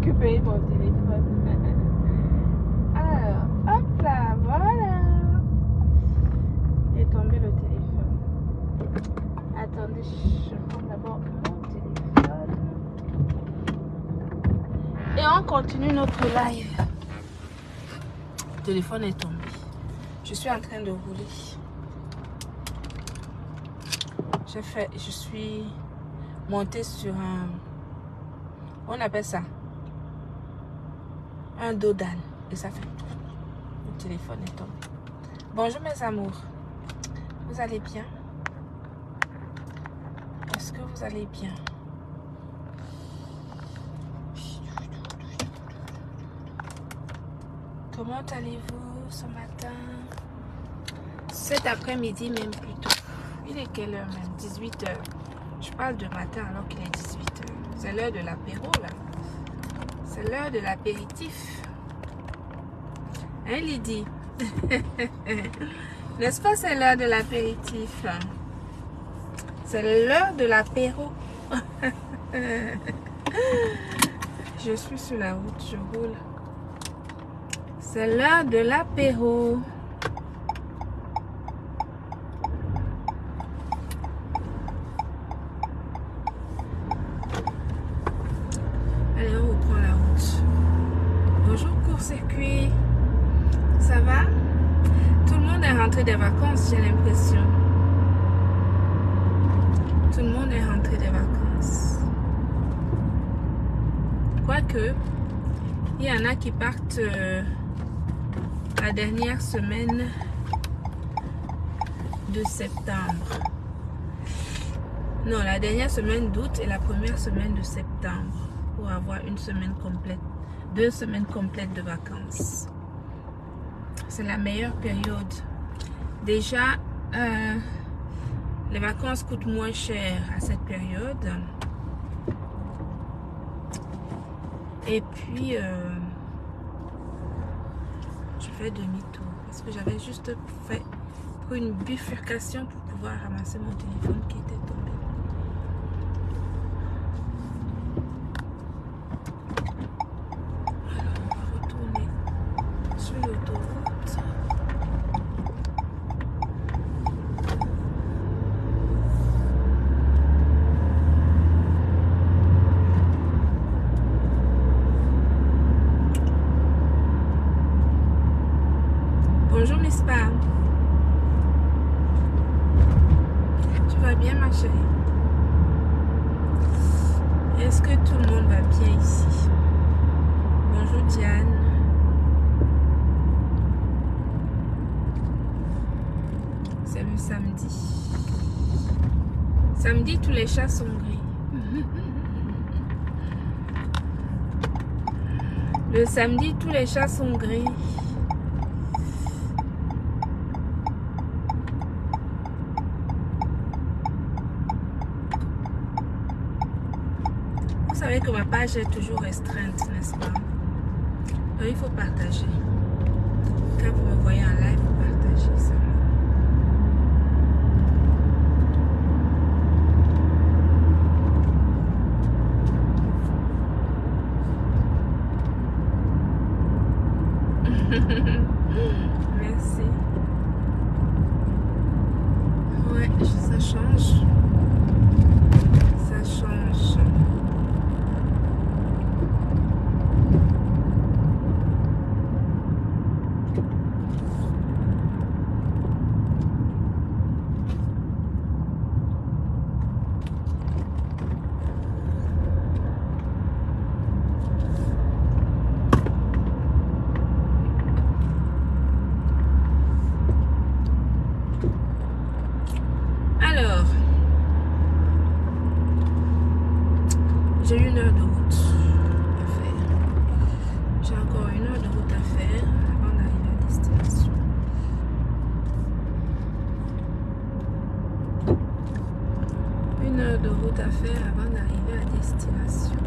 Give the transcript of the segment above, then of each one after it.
récupérer mon téléphone. Alors, hop là, voilà. Il est tombé le téléphone. Attendez, je prends d'abord mon téléphone. Et on continue notre live. Le téléphone est tombé. Je suis en train de rouler. Je suis montée sur un... On appelle ça un dos d'âne. Et ça fait... Le téléphone est tombé. Bonjour mes amours. Vous allez bien? Est-ce que vous allez bien? Comment allez-vous ce matin? Cet après-midi même plutôt. Il est quelle heure même? 18 h. Je parle de matin alors qu'il est 18 h. C'est l'heure de l'apéro là. C'est l'heure de l'apéritif. Hein Lydie? N'est-ce pas c'est l'heure de l'apéritif? C'est l'heure de l'apéro. Je suis sur la route, je roule. C'est l'heure de l'apéro. Allez, on reprend la route. Bonjour court-circuit. Ça va? Tout le monde est rentré des vacances, j'ai l'impression. Tout le monde est rentré des vacances. Quoique, il y en a qui partent la dernière semaine de septembre. Non, la dernière semaine d'août et la première semaine de septembre. Pour avoir une semaine complète, 2 semaines complètes de vacances. C'est la meilleure période. Déjà, les vacances coûtent moins cher à cette période. Et puis, je fais demi-tour parce que j'avais juste fait pour une bifurcation pour pouvoir ramasser mon téléphone qui était tombé. Alors, on va retourner sur l'autoroute. Bonjour Miss Pam. Tu vas bien ma chérie? Est-ce que tout le monde va bien ici? Bonjour Diane. C'est le samedi. Samedi, tous les chats sont gris. Le samedi, tous les chats sont gris. Vous savez que ma page est toujours restreinte, n'est-ce pas? Donc il faut partager. Quand vous me voyez en live, vous partagez ça. Merci. Ouais, ça change. Ça change. Alors, j'ai 1 heure de route à faire. J'ai encore 1 heure de route à faire avant d'arriver à destination. Une heure de route à faire avant d'arriver à destination.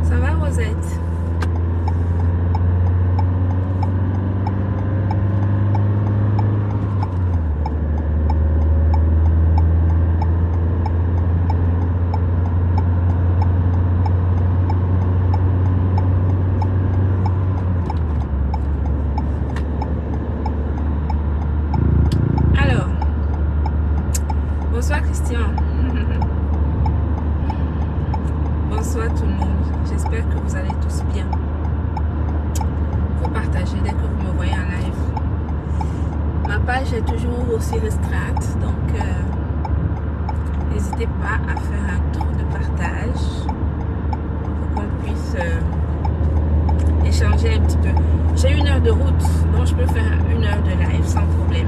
Ça va Rosette? Bonsoir tout le monde. J'espère que vous allez tous bien. Vous partagez dès que vous me voyez en live. Ma page est toujours aussi restreinte, donc n'hésitez pas à faire un tour de partage pour qu'on puisse échanger un petit peu. J'ai 1 heure de route, donc je peux faire 1 heure de live sans problème.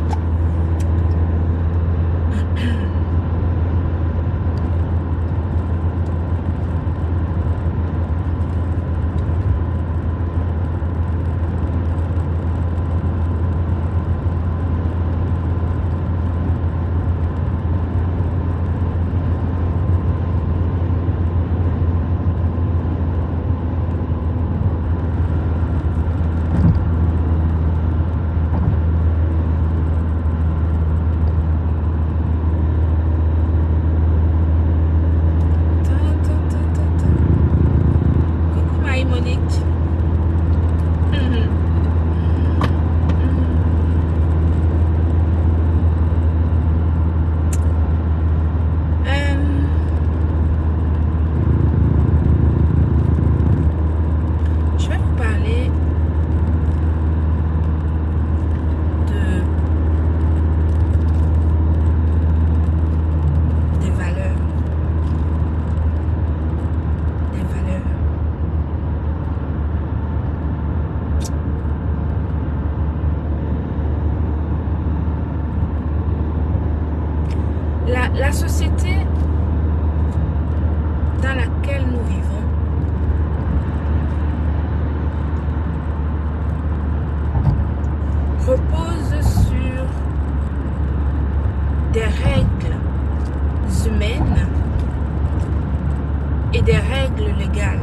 La société dans laquelle nous vivons repose sur des règles humaines et des règles légales.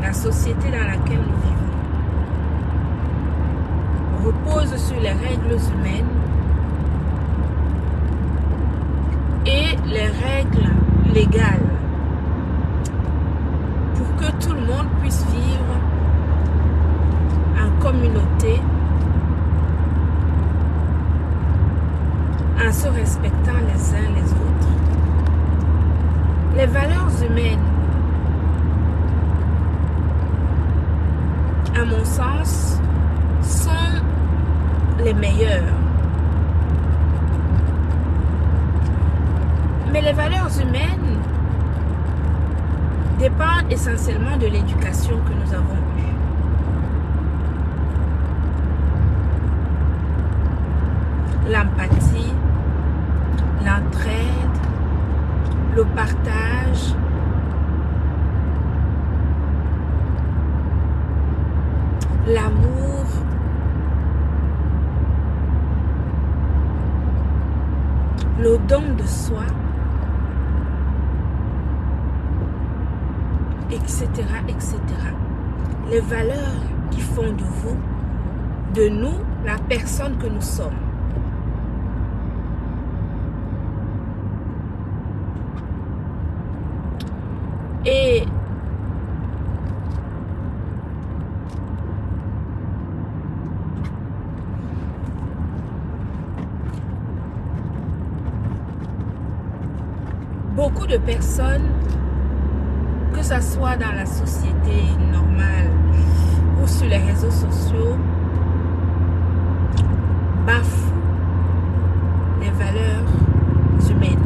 La société dans laquelle nous vivons repose sur les règles humaines et les règles légales pour que tout le monde puisse vivre en communauté en se respectant les uns les autres. Les valeurs humaines, à mon sens, sont les meilleures. Mais les valeurs humaines dépendent essentiellement de l'éducation que nous avons eue. L'empathie, l'entraide, le partage, l'amour, le don de soi, etc., etc. Les valeurs qui font de vous, de nous, la personne que nous sommes. Et beaucoup de personnes, que ce soit dans la société normale ou sur les réseaux sociaux, bafouent les valeurs humaines.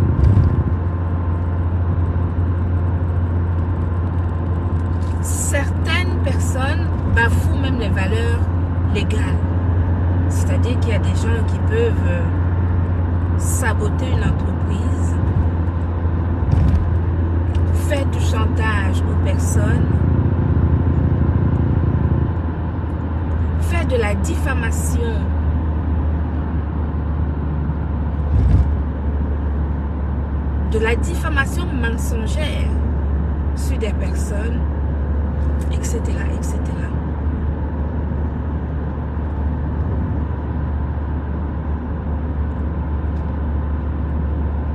Certaines personnes bafouent même les valeurs légales. C'est-à-dire qu'il y a des gens qui peuvent saboter une entreprise, faire du chantage aux personnes, faire de la diffamation, mensongère sur des personnes, etc., etc.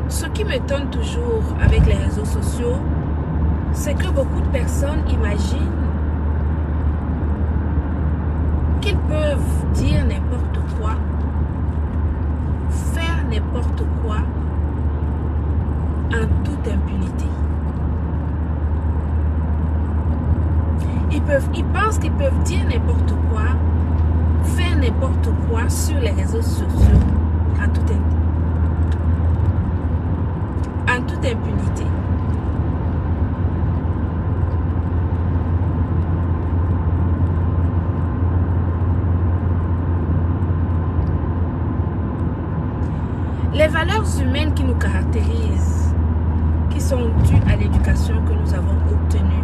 Ce qui m'étonne toujours avec les réseaux sociaux, c'est que beaucoup de personnes imaginent qu'ils peuvent dire n'importe quoi, faire n'importe quoi, ils pensent qu'ils peuvent dire n'importe quoi, faire n'importe quoi sur les réseaux sociaux en toute impunité. Les valeurs humaines qui nous caractérisent, qui sont dues à l'éducation que nous avons obtenue,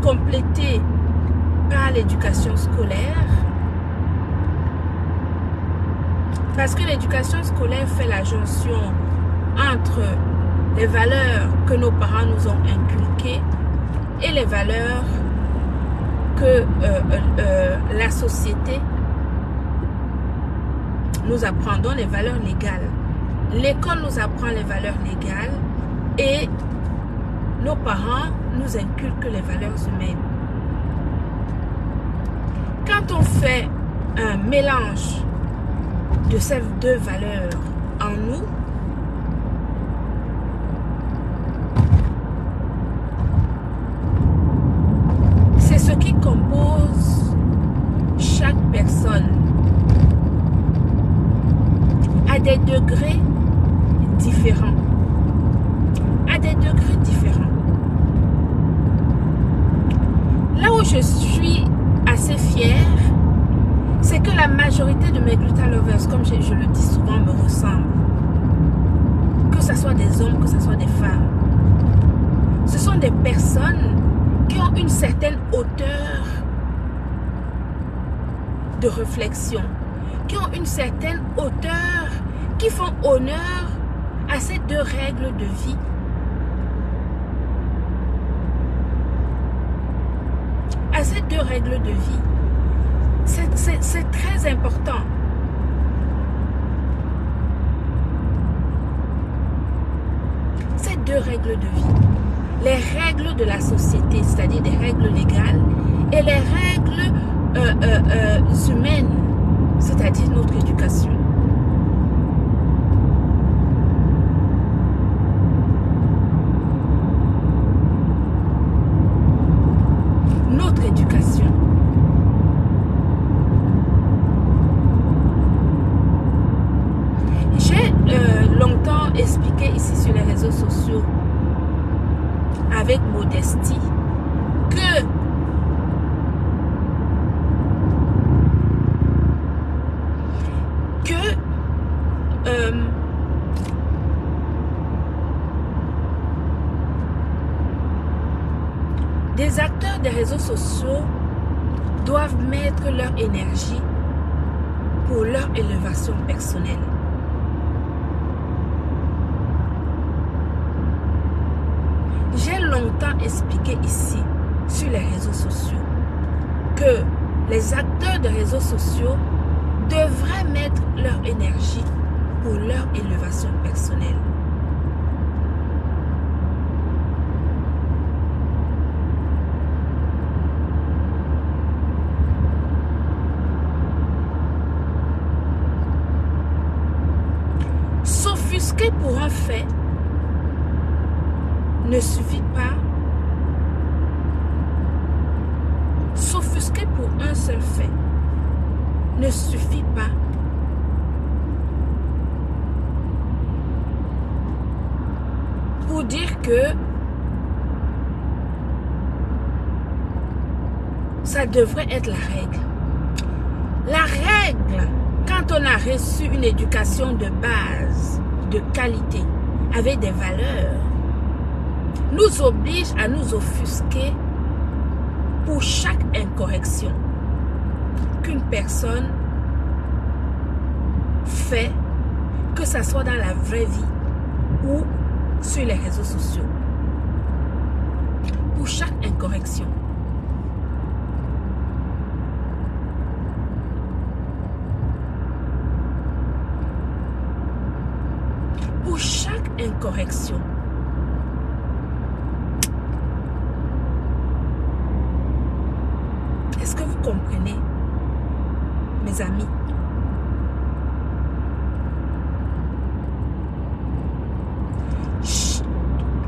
complétée par l'éducation scolaire, parce que l'éducation scolaire fait la jonction entre les valeurs que nos parents nous ont inculquées et les valeurs que la société nous apprend, donc les valeurs légales. L'école nous apprend les valeurs légales et nos parents nous inculquent les valeurs humaines. Quand on fait un mélange de ces deux valeurs en nous, c'est ce qui compose chaque personne à des degrés différents. À des degrés différents. Là où je suis assez fière, c'est que la majorité de mes Gluta Lovers, comme je le dis souvent, me ressemblent. Que ce soit des hommes, que ce soit des femmes. Ce sont des personnes qui ont une certaine hauteur de réflexion, qui ont une certaine hauteur, qui font honneur à ces deux règles de vie. À ces deux règles de vie. C'est très important. Ces deux règles de vie. Les règles de la société, c'est-à-dire des règles légales, et les règles humaines, c'est-à-dire notre éducation. Notre éducation. J'ai longtemps expliqué ici sur les réseaux sociaux avec modestie que des acteurs des réseaux sociaux doivent mettre leur énergie pour leur élévation personnelle. J'ai longtemps expliqué ici sur les réseaux sociaux que les acteurs des réseaux sociaux devraient mettre leur énergie pour leur élévation personnelle. S'offusquer pour un fait ne suffit pas. S'offusquer pour un seul fait ne suffit pas. Pour dire que ça devrait être la règle. La règle, quand on a reçu une éducation de base, de qualité, avec des valeurs, nous oblige à nous offusquer pour chaque incorrection qu'une personne fait, que ce soit dans la vraie vie ou sur les réseaux sociaux. Pour chaque incorrection. Pour chaque incorrection. Est-ce que vous comprenez, mes amis?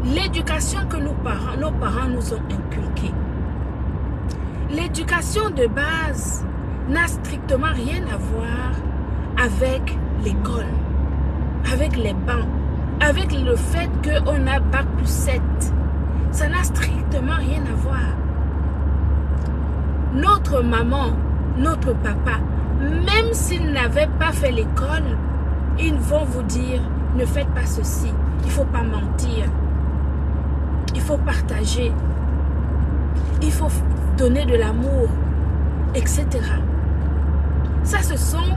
L'éducation que nos parents nous ont inculquée, L'éducation de base n'a strictement rien à voir avec l'école, avec les bancs, avec le fait qu'on a bac plus 7. Ça n'a strictement rien à voir. Notre maman, notre papa, même s'ils n'avaient pas fait l'école, ils vont vous dire, ne faites pas ceci, il ne faut pas mentir, il faut partager, il faut donner de l'amour, etc. Ça, ce sont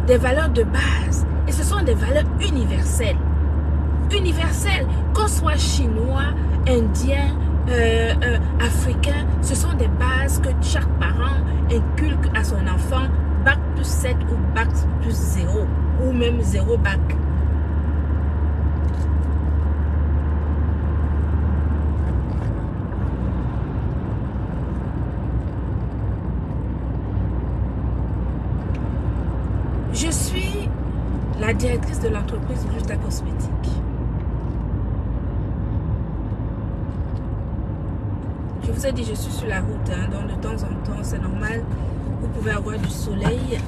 des valeurs de base et ce sont des valeurs universelles. Universelles, qu'on soit chinois, indien, africain, ce sont des bases que chaque parent inculque à son enfant, bac plus 7 ou bac plus 0, ou même 0 bac. Je suis la directrice de l'entreprise Gluta Cosmétique. Je vous ai dit, je suis sur la route, hein, donc de temps en temps, c'est normal. Vous pouvez avoir du soleil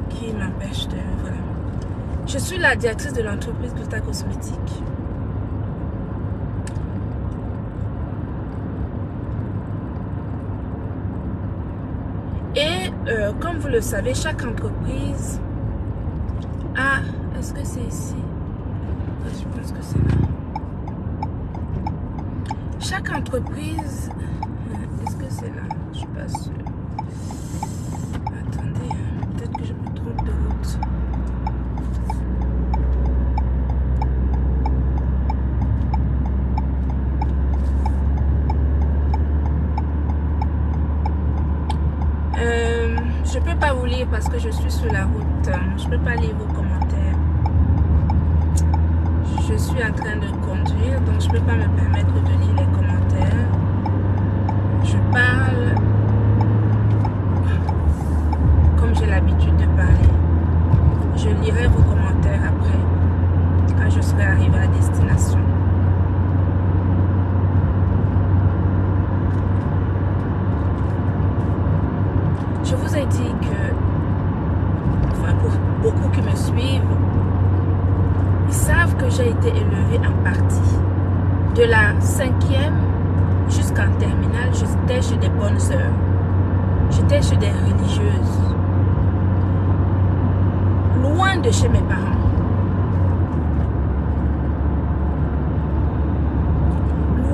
qui m'empêche de... Voilà. Je suis la directrice de l'entreprise Gluta Cosmétique. Et comme vous le savez, chaque entreprise a... Est-ce que c'est ici? Je pense que c'est là. Chaque entreprise... Est-ce que c'est là? Je ne suis pas sûre. Attendez, peut-être que je me trompe de route. Je ne peux pas vous lire parce que je suis sur la route. Je ne peux pas lire vos commentaires. Je suis en train de conduire, donc je ne peux pas me permettre de lire les commentaires. Je parle comme j'ai l'habitude de parler. Je lirai vos commentaires après, quand je serai arrivée à destination. Je vous ai dit que, enfin pour beaucoup qui me suivent, ils savent que j'ai été élevée en partie. De la 5e jusqu'en terminale, j'étais chez des bonnes sœurs. J'étais chez des religieuses. Loin de chez mes parents.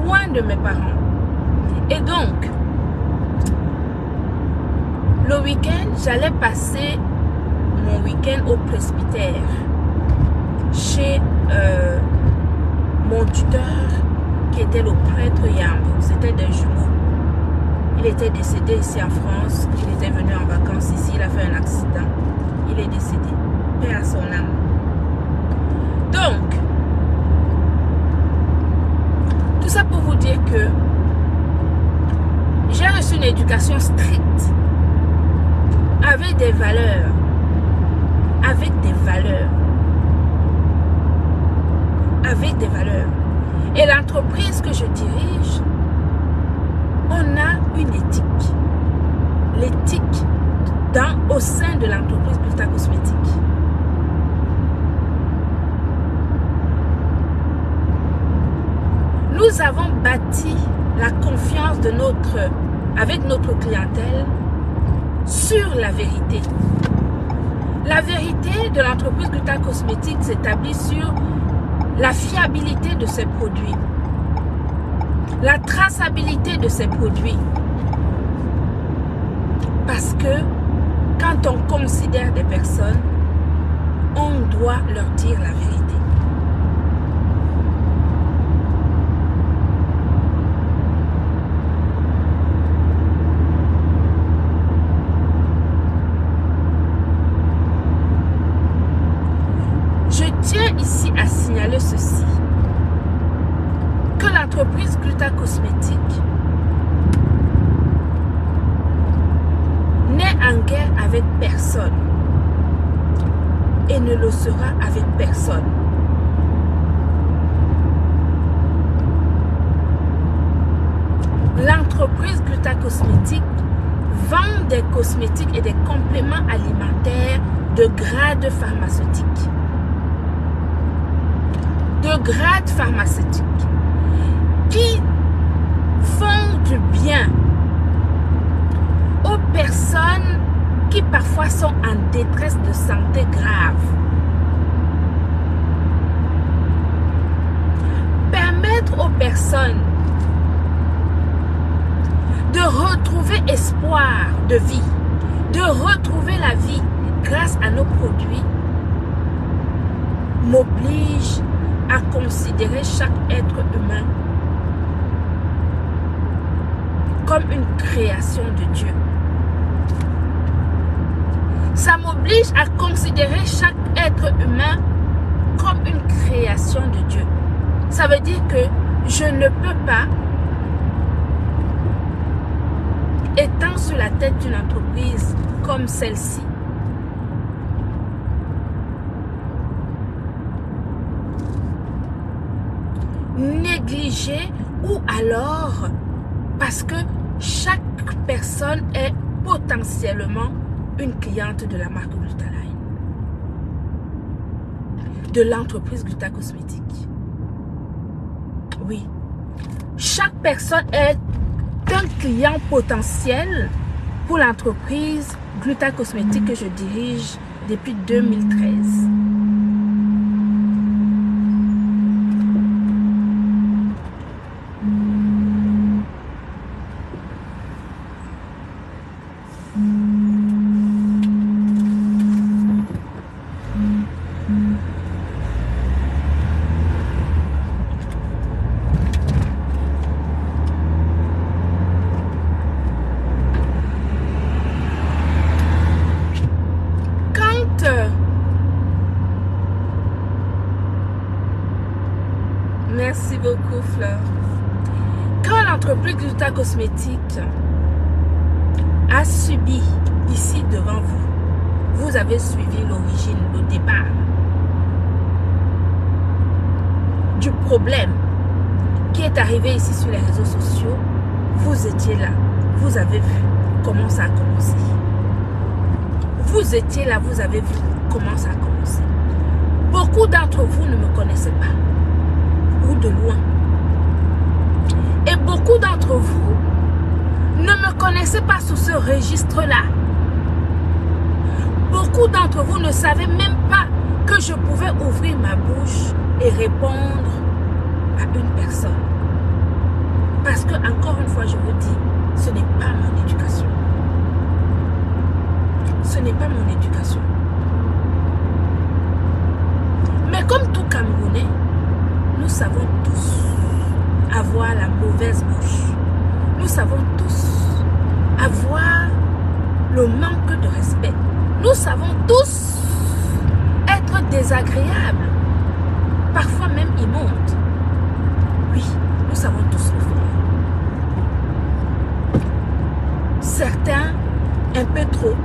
Loin de mes parents. Et donc, le week-end, j'allais passer mon week-end au presbytère chez mon tuteur qui était le prêtre Yambo. C'était des jumeaux. Il était décédé ici en France. Il était venu en vacances ici. Il a fait un accident. Il est décédé. Paix à son âme. Donc, tout ça pour vous dire que j'ai reçu une éducation stricte avec des valeurs. Avec des valeurs. Avec des valeurs. Et l'entreprise que je dirige, on a une éthique. L'éthique au sein de l'entreprise Gluta Cosmétique. Nous avons bâti la confiance avec notre clientèle sur la vérité. La vérité de l'entreprise Gluta Cosmétique s'établit sur la fiabilité de ses produits, la traçabilité de ses produits. Parce que quand on considère des personnes, on doit leur dire la vérité. Je tiens ici à signaler ceci, que l'entreprise Gluta Cosmétique n'est en guerre avec personne et ne le sera avec personne. Cosmétique vend des cosmétiques et des compléments alimentaires de grade pharmaceutique. De grade pharmaceutique qui font du bien aux personnes qui parfois sont en détresse de santé grave. Permettre aux personnes de retrouver espoir de vie, de retrouver la vie grâce à nos produits, m'oblige à considérer chaque être humain comme une création de Dieu. Ça m'oblige à considérer chaque être humain comme une création de Dieu. Ça veut dire que je ne peux pas, étant sur la tête d'une entreprise comme celle-ci, négliger ou alors parce que chaque personne est potentiellement une cliente de la marque Glutaline, de l'entreprise Gluta Cosmétique. Oui, chaque personne est un client potentiel pour l'entreprise Gluta Cosmétique que je dirige depuis 2013. Merci beaucoup, Fleur. Quand l'entreprise Gluta Cosmétique a subi ici devant vous, vous avez suivi l'origine, le départ du problème qui est arrivé ici sur les réseaux sociaux. Vous étiez là, vous avez vu comment ça a commencé. Vous étiez là, vous avez vu comment ça a commencé. Beaucoup d'entre vous ne me connaissaient pas, ou de loin. Et beaucoup d'entre vous ne me connaissaient pas sous ce registre-là. Beaucoup d'entre vous ne savaient même pas que je pouvais ouvrir ma bouche et répondre à une personne. Parce que, encore une fois, je vous dis, ce n'est pas mon éducation. Ce n'est pas mon éducation. Mais comme tout Camerounais, nous savons tous avoir la mauvaise bouche. Nous savons tous avoir le manque de respect. Nous savons tous être désagréables. Parfois même immondes. Oui, nous savons tous le faire. Certains un peu trop.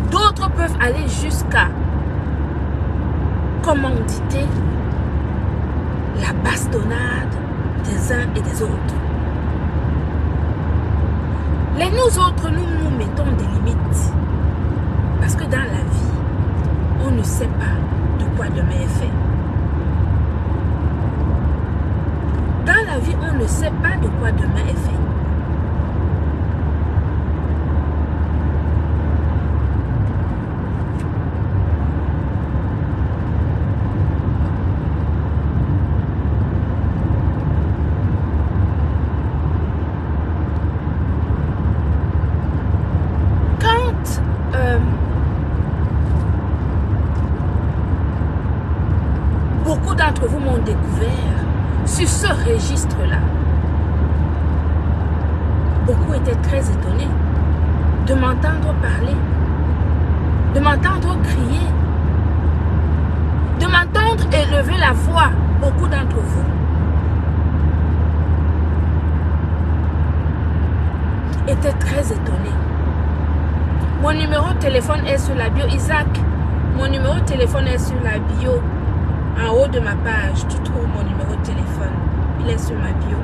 D'autres peuvent aller jusqu'à commanditer la bastonnade des uns et des autres. Les nous autres, nous mettons des limites. Parce que dans la vie, on ne sait pas de quoi demain est fait. Dans la vie, on ne sait pas de quoi demain est fait. Beaucoup d'entre vous m'ont découvert sur ce registre-là. Beaucoup étaient très étonnés de m'entendre parler, de m'entendre crier, de m'entendre élever la voix. Beaucoup d'entre vous étaient très étonnés. Mon numéro de téléphone est sur la bio. Isaac, mon numéro de téléphone est sur la bio. En haut de ma page, tu trouves mon numéro de téléphone. Il est sur ma bio.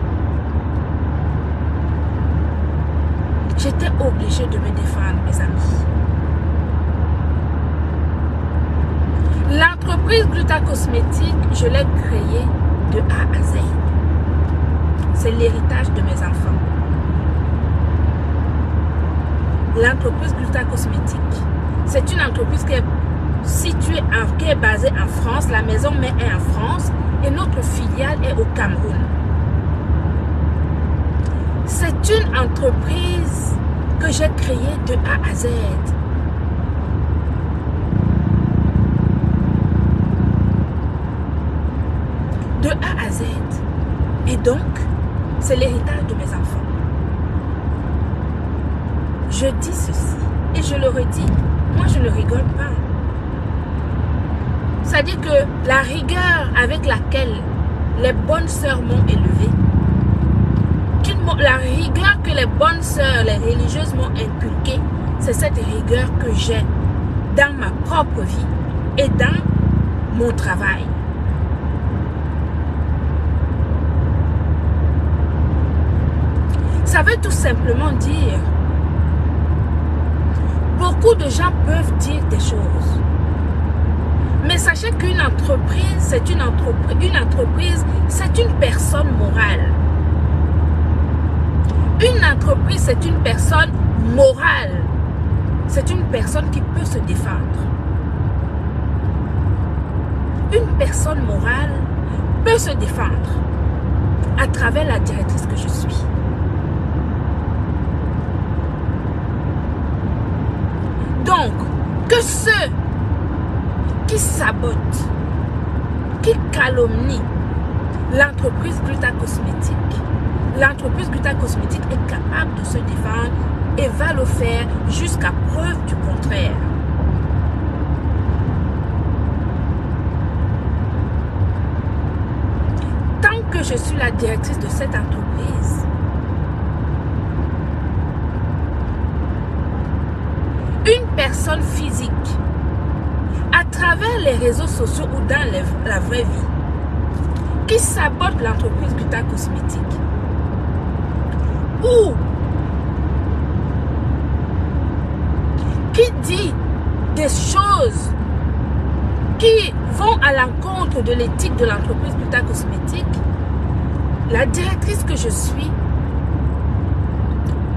J'étais obligée de me défendre, mes amis. L'entreprise Gluta Cosmétique, je l'ai créée de A à Z. C'est l'héritage de mes enfants. L'entreprise Gluta Cosmétique, c'est une entreprise qui est située, qui est basée en France. La maison mère est en France et notre filiale est au Cameroun. C'est une entreprise que j'ai créée de A à Z. De A à Z. Et donc, c'est l'héritage de mes enfants. Je dis ceci et je le redis. Moi, je ne rigole pas. C'est-à-dire que la rigueur avec laquelle les bonnes sœurs m'ont élevée, la rigueur que les bonnes sœurs, les religieuses m'ont inculquée, c'est cette rigueur que j'ai dans ma propre vie et dans mon travail. Ça veut tout simplement dire, beaucoup de gens peuvent dire des choses. Mais sachez qu'une entreprise, c'est une entreprise, c'est une personne morale. Une entreprise, c'est une personne morale. C'est une personne qui peut se défendre. Une personne morale peut se défendre à travers la directrice que je suis. Donc, que ceux qui sabotent, qui calomnient l'entreprise Gluta Cosmétique, l'entreprise Gluta Cosmétique est capable de se défendre et va le faire jusqu'à preuve du contraire. Tant que je suis la directrice de cette entreprise, une personne physique, à travers les réseaux sociaux ou dans la vraie vie, qui sabote l'entreprise Gluta Cosmétique, ou qui dit des choses qui vont à l'encontre de l'éthique de l'entreprise Gluta Cosmétique, la directrice que je suis,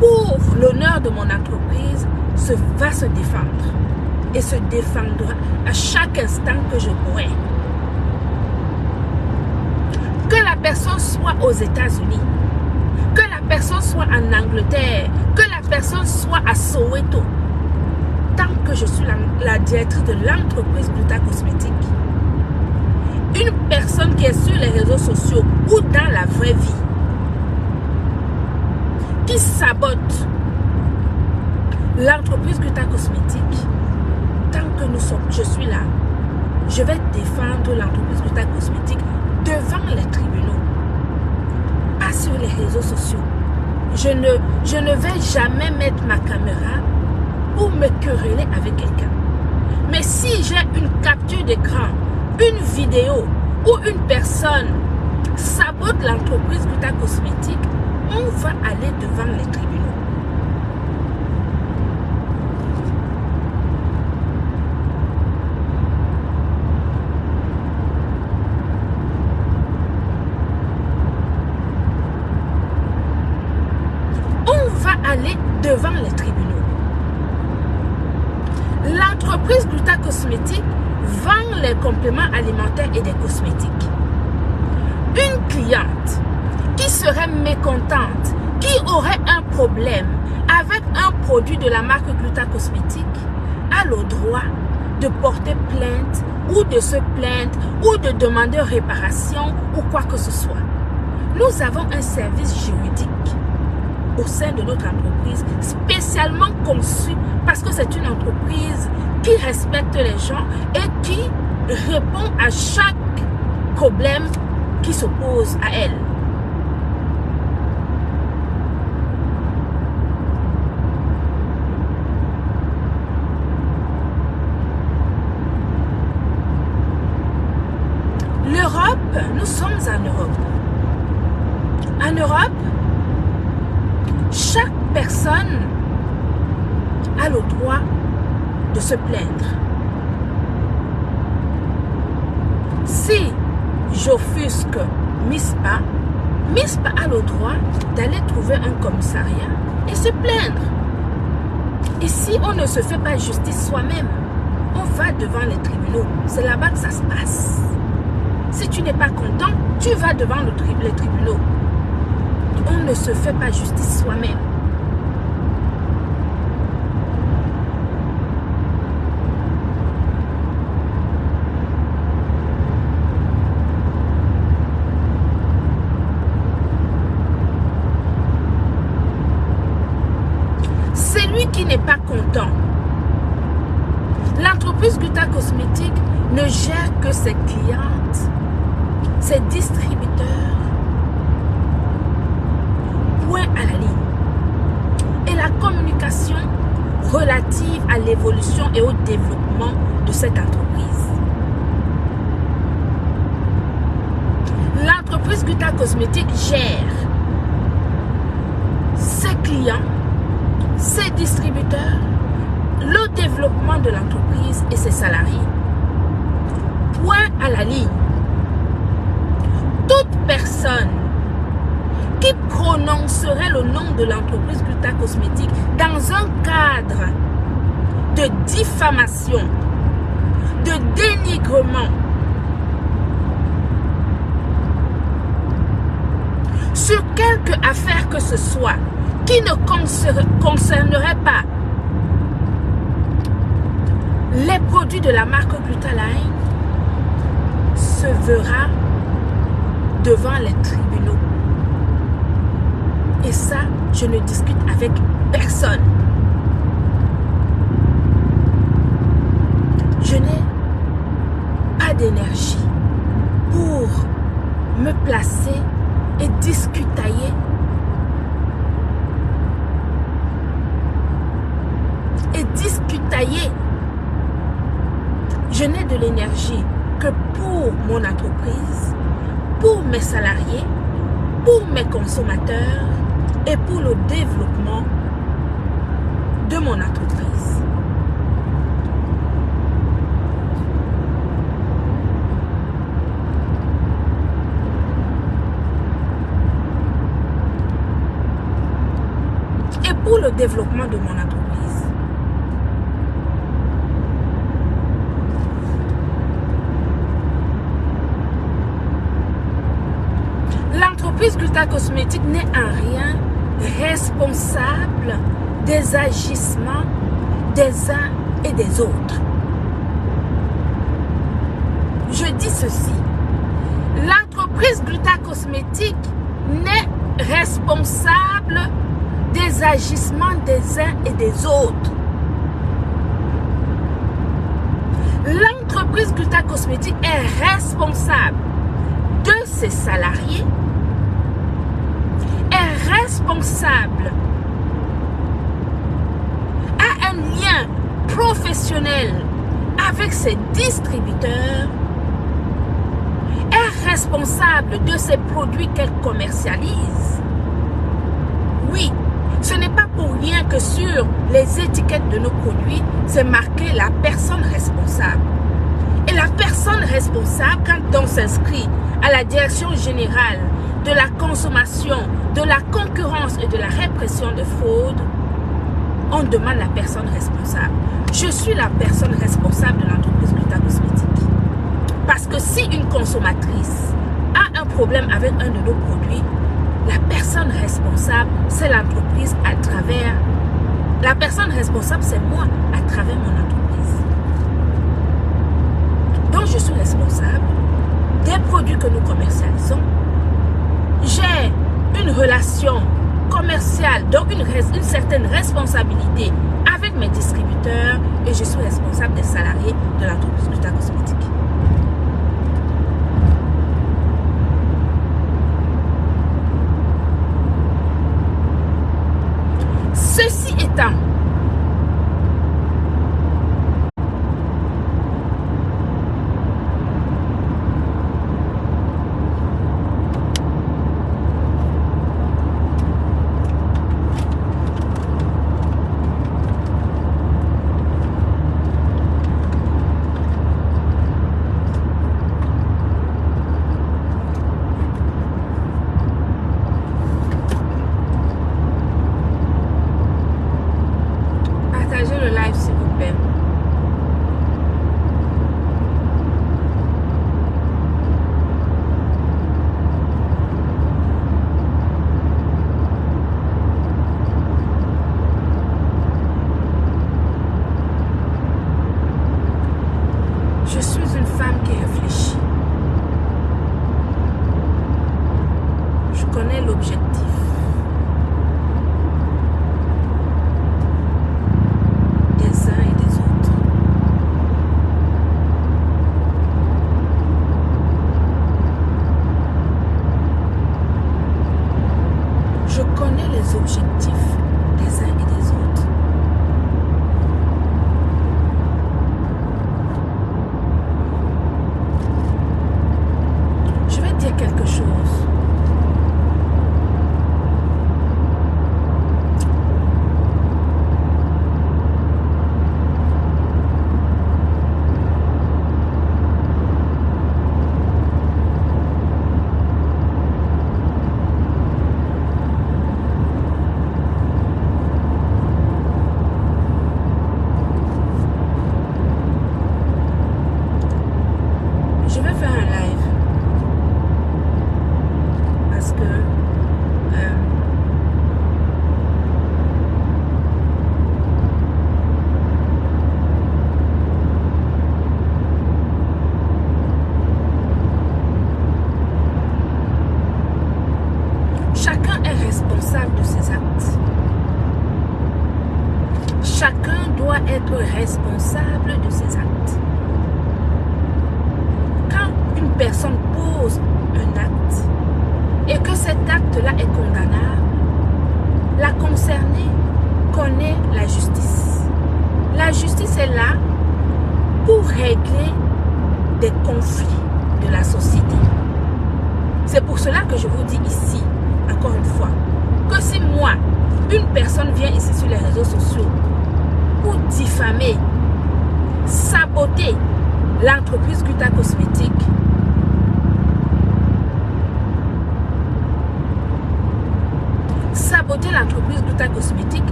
pour l'honneur de mon entreprise, va se défendre et se défendra à chaque instant que je pourrai. Que la personne soit aux États-Unis, que la personne soit en Angleterre, que la personne soit à Soweto, tant que je suis la directrice de l'entreprise Gluta Cosmétique, une personne qui est sur les réseaux sociaux ou dans la vraie vie, qui sabote l'entreprise Gluta Cosmétique, tant que je suis là, je vais défendre l'entreprise Gluta Cosmétique devant les tribunaux, pas sur les réseaux sociaux. Je ne vais jamais mettre ma caméra pour me quereller avec quelqu'un. Mais si j'ai une capture d'écran, une vidéo ou une personne sabote l'entreprise Gluta Cosmétique, on va aller devant les tribunaux. Aller devant les tribunaux. L'entreprise Gluta Cosmétique vend les compléments alimentaires et des cosmétiques. Une cliente qui serait mécontente, qui aurait un problème avec un produit de la marque Gluta Cosmétique, a le droit de porter plainte ou de se plaindre ou de demander réparation ou quoi que ce soit. Nous avons un service juridique au sein de notre entreprise, spécialement conçue parce que c'est une entreprise qui respecte les gens et qui répond à chaque problème qui se pose à elle. L'Europe, nous sommes en Europe. En Europe, Chaque personne a le droit de se plaindre. Si j'offusque Mispa, Mispa a le droit d'aller trouver un commissariat et se plaindre. Et si on ne se fait pas justice soi-même, on va devant les tribunaux. C'est là-bas que ça se passe. Si tu n'es pas content, tu vas devant les tribunaux. On ne se fait pas justice soi-même. Celui qui n'est pas content, l'entreprise Gutta Cosmétique ne gère que ses clientes, ses distributeurs. Point à la ligne. Et la communication relative à l'évolution et au développement de cette entreprise. L'entreprise Gutta Cosmétique gère ses clients, ses distributeurs, le développement de l'entreprise et ses salariés. Point à la ligne. Toute personne qui prononcerait le nom de l'entreprise Gutta Cosmétique dans un cadre de diffamation, de dénigrement, sur quelque affaire que ce soit, qui ne concernerait pas les produits de la marque Glutaline, se verra devant les tribunaux. Et ça, je ne discute avec personne. Je n'ai pas d'énergie pour me placer et discutailler je n'ai de l'énergie que pour mon entreprise, pour mes salariés, pour mes consommateurs et pour le développement de mon entreprise. Et pour le développement de mon entreprise. L'entreprise Gutta Cosmétique n'est en rien responsable des agissements des uns et des autres. Je dis ceci, l'entreprise Gutta Cosmétique n'est responsable des agissements des uns et des autres. L'entreprise Gutta Cosmétique est responsable de ses salariés, est responsable, a un lien professionnel avec ses distributeurs, est responsable de ses produits qu'elle commercialise. Oui, ce n'est pas pour rien que sur les étiquettes de nos produits, c'est marqué la personne responsable. Et la personne responsable, quand on s'inscrit à la direction générale de la consommation, de la concurrence et de la répression de fraude, on demande la personne responsable. Je suis la personne responsable de l'entreprise Gutta Cosmétique. Parce que si une consommatrice a un problème avec un de nos produits, la personne responsable, c'est l'entreprise à travers... La personne responsable, c'est moi à travers mon entreprise. Donc, je suis responsable des produits que nous commercialisons. J'ai une relation commerciale, donc une certaine responsabilité avec mes distributeurs et je suis responsable des salariés de l'entreprise Gutta Cosmétique. Ceci étant, est l'objectif? Des uns et des autres. Je connais les objectifs des uns et des autres. Je vais dire quelque chose. Je vais faire un live parce que chacun est responsable de ses actes. Chacun doit être responsable de ses actes. Quand une personne pose un acte et que cet acte-là est condamnable, la concernée connaît la justice. La justice est là pour régler des conflits de la société. C'est pour cela que je vous dis ici, encore une fois, que si moi, une personne vient ici sur les réseaux sociaux pour diffamer, saboter l'entreprise Gluta Cosmétique,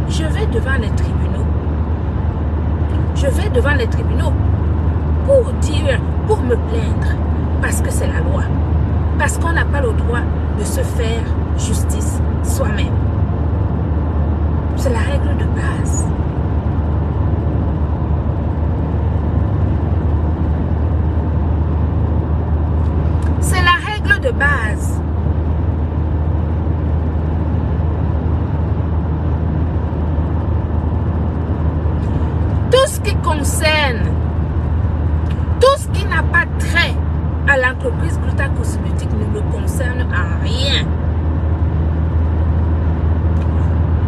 je vais devant les tribunaux. Je vais devant les tribunaux pour dire, pour me plaindre, parce que c'est la loi. Parce qu'on n'a pas le droit de se faire justice soi-même. C'est la règle de base. C'est la règle de base. Tout ce qui concerne, tout ce qui n'a pas trait à l'entreprise Gluta Cosmétique ne me concerne en rien.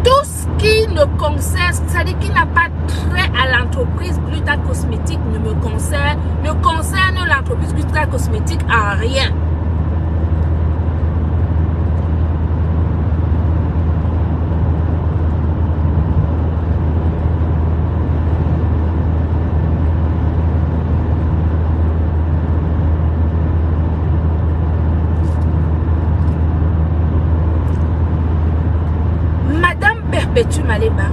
Tout ce qui ne concerne, c'est-à-dire qui n'a pas trait à l'entreprise Gluta Cosmétique ne concerne l'entreprise Gluta Cosmétique en rien. Perpétue Maléba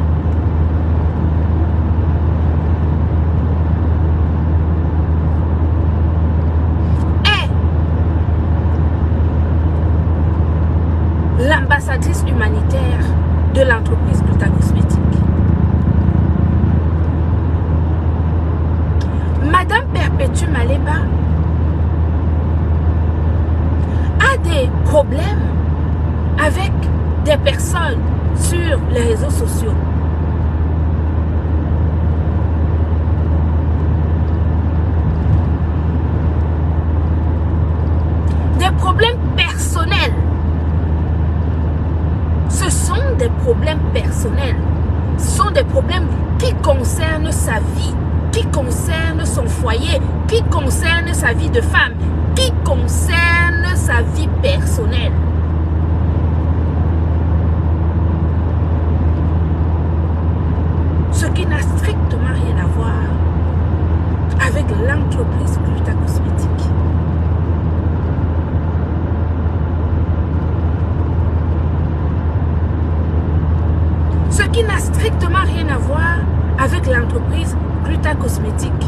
est l'ambassadrice humanitaire de l'entreprise Gluta Cosmétique. Madame Perpétue Maléba a des problèmes avec des personnes sur les réseaux sociaux. Des problèmes personnels. Ce sont des problèmes personnels. Ce sont des problèmes qui concernent sa vie, qui concernent son foyer, qui concernent sa vie de femme, qui concernent sa vie personnelle. Ce qui n'a strictement rien à voir avec l'entreprise Gluta Cosmétique. Ce qui n'a strictement rien à voir avec l'entreprise Gluta Cosmétique.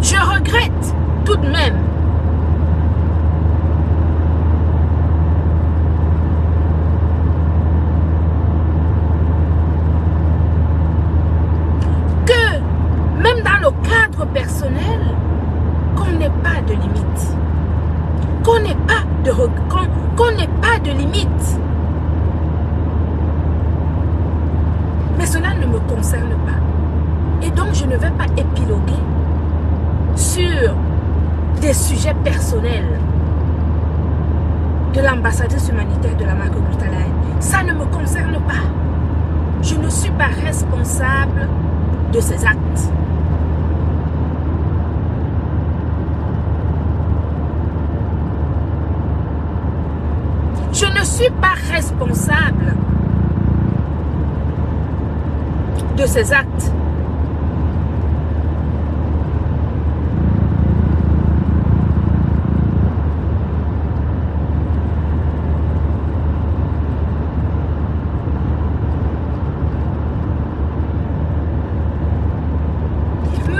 Je regrette tout de même de limite. Mais cela ne me concerne pas. Et donc, je ne vais pas épiloguer sur des sujets personnels de l'ambassadrice humanitaire de la marque Glutalane. Ça ne me concerne pas. Je ne suis pas responsable de ces actes. Je ne suis pas responsable de ces actes.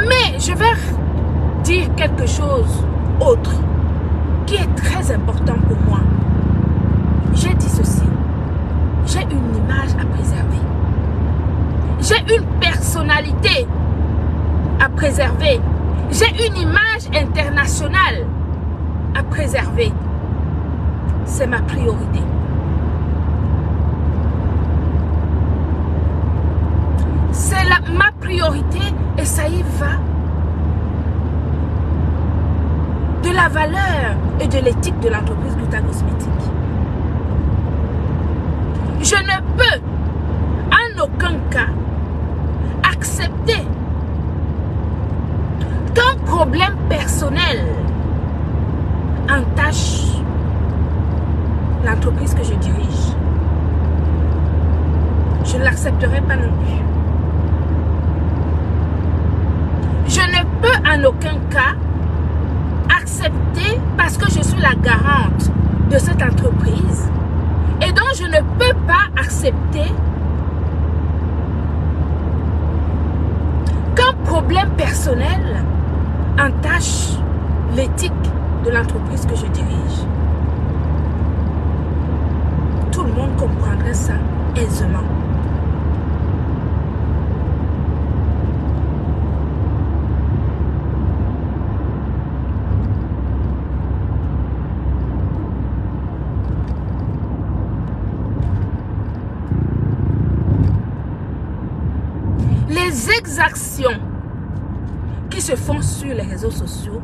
Mais je vais dire quelque chose autre qui est très important pour moi. J'ai dit ceci, j'ai une image à préserver, j'ai une personnalité à préserver, j'ai une image internationale à préserver. C'est ma priorité. C'est ma priorité et ça y va de la valeur et de l'éthique de l'entreprise Gluta Cosmétique. Je ne peux en aucun cas accepter qu'un problème personnel entache l'entreprise que je dirige. Je ne l'accepterai pas non plus. Je ne peux en aucun cas accepter, parce que je suis la garante de cette entreprise, et donc je ne peux pas accepter qu'un problème personnel entache l'éthique de l'entreprise que je dirige. Tout le monde comprendrait ça aisément. Les exactions qui se font sur les réseaux sociaux,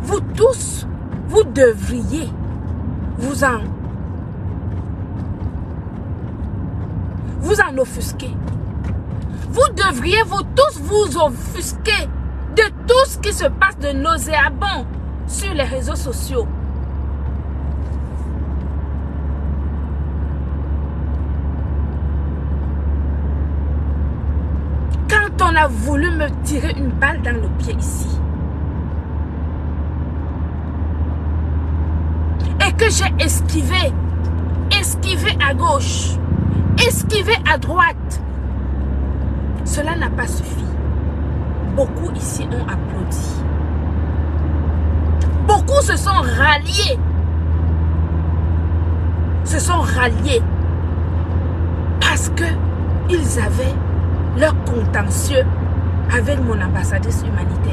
vous tous, vous devriez vous en offusquer. Vous devriez vous tous vous offusquer de tout ce qui se passe de nauséabond sur les réseaux sociaux. On a voulu me tirer une balle dans le pied ici. Et que j'ai esquivé à gauche, esquivé à droite. Cela n'a pas suffi. Beaucoup ici ont applaudi. Beaucoup se sont ralliés. Parce que ils avaient leur contentieux avec mon ambassadrice humanitaire.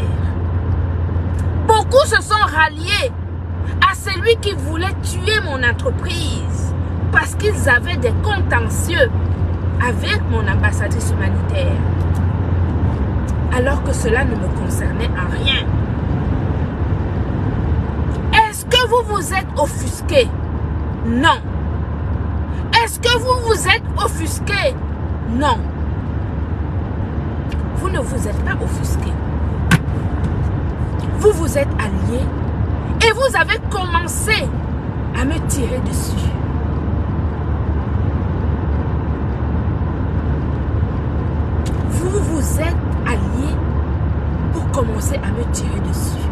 Beaucoup se sont ralliés à celui qui voulait tuer mon entreprise parce qu'ils avaient des contentieux avec mon ambassadrice humanitaire. Alors que cela ne me concernait en rien. Est-ce que vous vous êtes offusqué? Non. Est-ce que vous vous êtes offusqué? Non. Vous ne vous êtes pas offusqué. Vous vous êtes alliés et vous avez commencé à me tirer dessus. Vous vous êtes alliés pour commencer à me tirer dessus.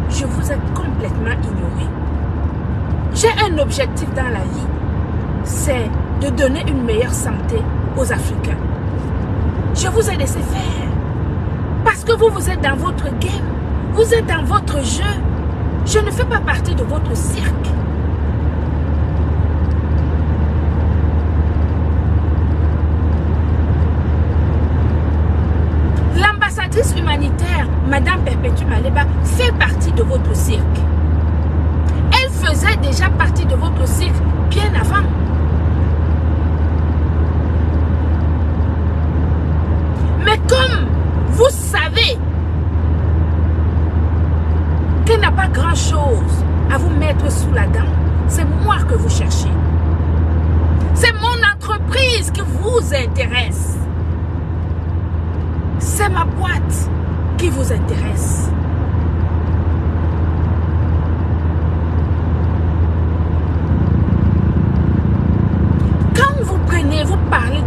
Je vous ai complètement ignoré. J'ai un objectif dans la vie, c'est de donner une meilleure santé aux Africains. Je vous ai laissé faire. Parce que vous êtes dans votre game. Vous êtes dans votre jeu. Je ne fais pas partie de votre cirque. L'ambassadrice humanitaire, Madame Perpétue Maleba, fait partie de votre cirque.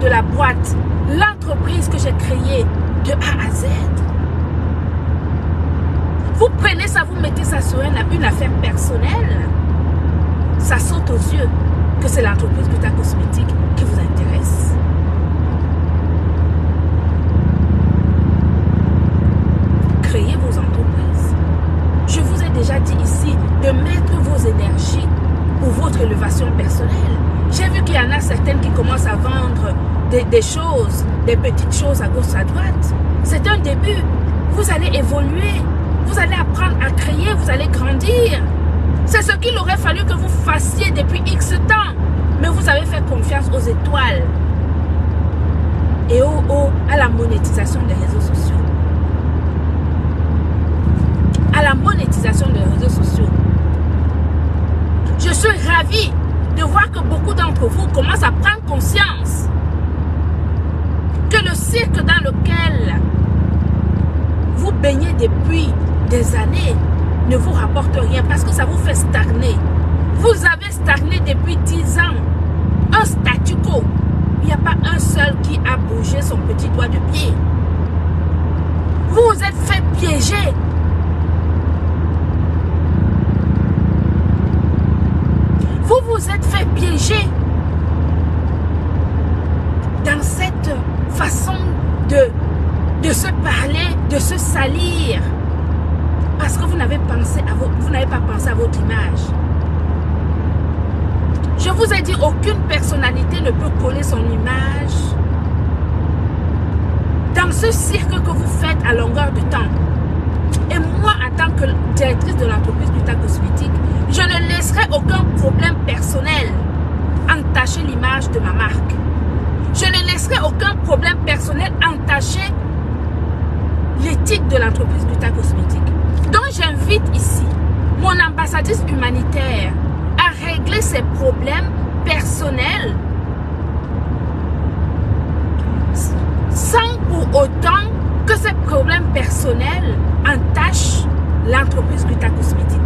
de la boîte, l'entreprise que j'ai créée de A à Z. Vous prenez ça, vous mettez ça sur une affaire personnelle. Ça saute aux yeux que c'est l'entreprise Gutta Cosmétique qui vous intéresse. Créez vos entreprises. Je vous ai déjà dit ici de mettre vos énergies pour votre élévation personnelle. J'ai vu qu'il y en a certaines qui commencent à vendre des choses, des petites choses à gauche, à droite. C'est un début. Vous allez évoluer. Vous allez apprendre à créer. Vous allez grandir. C'est ce qu'il aurait fallu que vous fassiez depuis X temps. Mais vous avez fait confiance aux étoiles et à la monétisation des réseaux sociaux. À la monétisation des réseaux sociaux. Je suis ravie de voir que beaucoup d'entre vous commencent à prendre conscience que le cirque dans lequel vous baignez depuis des années ne vous rapporte rien parce que ça vous fait stagner. Vous avez stagné depuis 10 ans. Un statu quo. Il n'y a pas un seul qui a bougé son petit doigt de pied. Vous vous êtes fait piéger. Vous vous êtes fait piéger dans cette façon de se parler, de se salir. Parce que vous n'avez pas pensé à votre image. Je vous ai dit, aucune personnalité ne peut coller son image dans ce cirque que vous faites à longueur de temps. Et moi, en tant que directrice de l'entreprise Gutta Cosmétique, je ne laisserai aucun problème personnel entacher l'image de ma marque. Je ne laisserai aucun problème personnel entacher l'éthique de l'entreprise Gutta Cosmétique. Donc j'invite ici mon ambassadrice humanitaire à régler ses problèmes personnels sans pour autant que ces problèmes personnels entachent l'entreprise Gutta Cosmétique.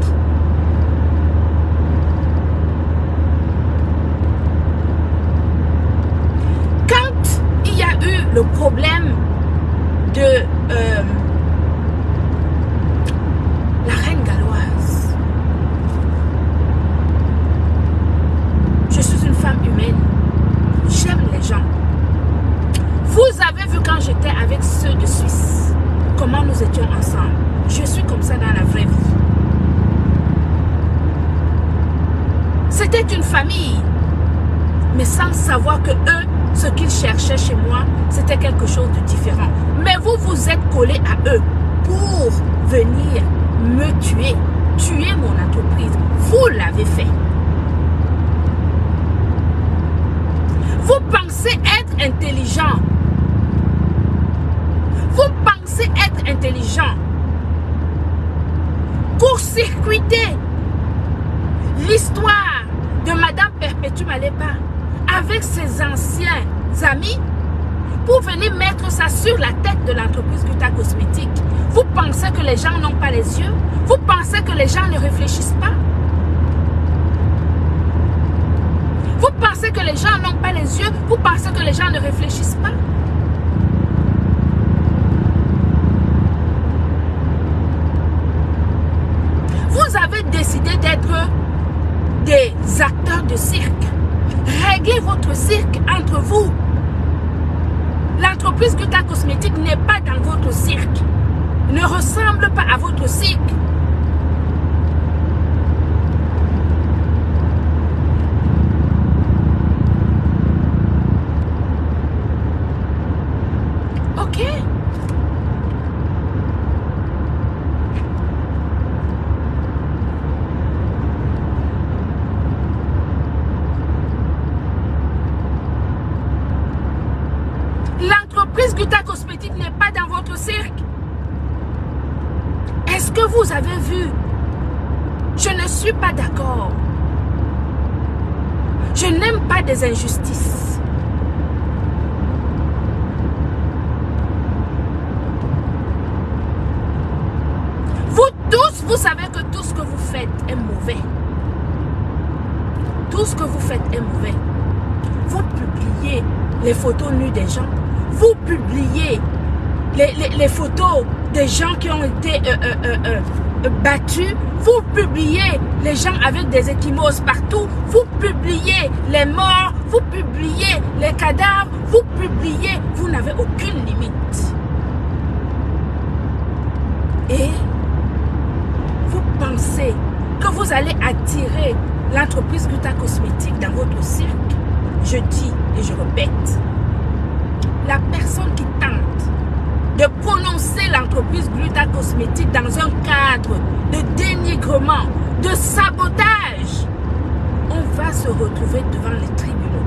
Quand il y a eu le problème de la reine galloise, je suis une femme humaine, j'aime les gens. Vous avez vu quand j'étais avec ceux de Suisse, comment nous étions ensemble. Je suis comme ça dans la vraie vie. C'était une famille, mais sans savoir que eux, ce qu'ils cherchaient chez moi, c'était quelque chose de différent. Mais vous vous êtes collés à eux pour venir me tuer, tuer mon entreprise. Vous l'avez fait. Vous pensez être intelligent. Vous pensez être intelligent. Court-circuiter l'histoire de Madame Perpétue Malepa avec ses anciens amis pour venir mettre ça sur la tête de l'entreprise Gutta Cosmétique. Vous pensez que les gens n'ont pas les yeux? Vous pensez que les gens ne réfléchissent pas? Vous pensez que les gens n'ont pas les yeux? Vous pensez que les gens ne réfléchissent pas? Vous avez décidé d'être des acteurs de cirque. Réglez votre cirque entre vous. L'entreprise Gutta Cosmétique n'est pas dans votre cirque. Ne ressemble pas à votre cirque. Ok? L'entreprise Gutta Cosmétique n'est pas dans votre cirque. Est-ce que vous avez vu? Je ne suis pas d'accord. Je n'aime pas des injustices. Vous tous, vous savez que tout ce que vous faites est mauvais. Tout ce que vous faites est mauvais. vous publiez les photos nues des gens, vous publiez les photos des gens qui ont été battus, vous publiez les gens avec des ecchymoses partout, vous publiez les morts, vous publiez les cadavres, vous publiez, vous n'avez aucune limite. Et vous pensez que vous allez attirer l'entreprise Gluta Cosmétique dans votre cirque? Je dis et je répète, la personne qui tente de prononcer l'entreprise Gluta Cosmétique dans un cadre de dénigrement, de sabotage, on va se retrouver devant les tribunaux.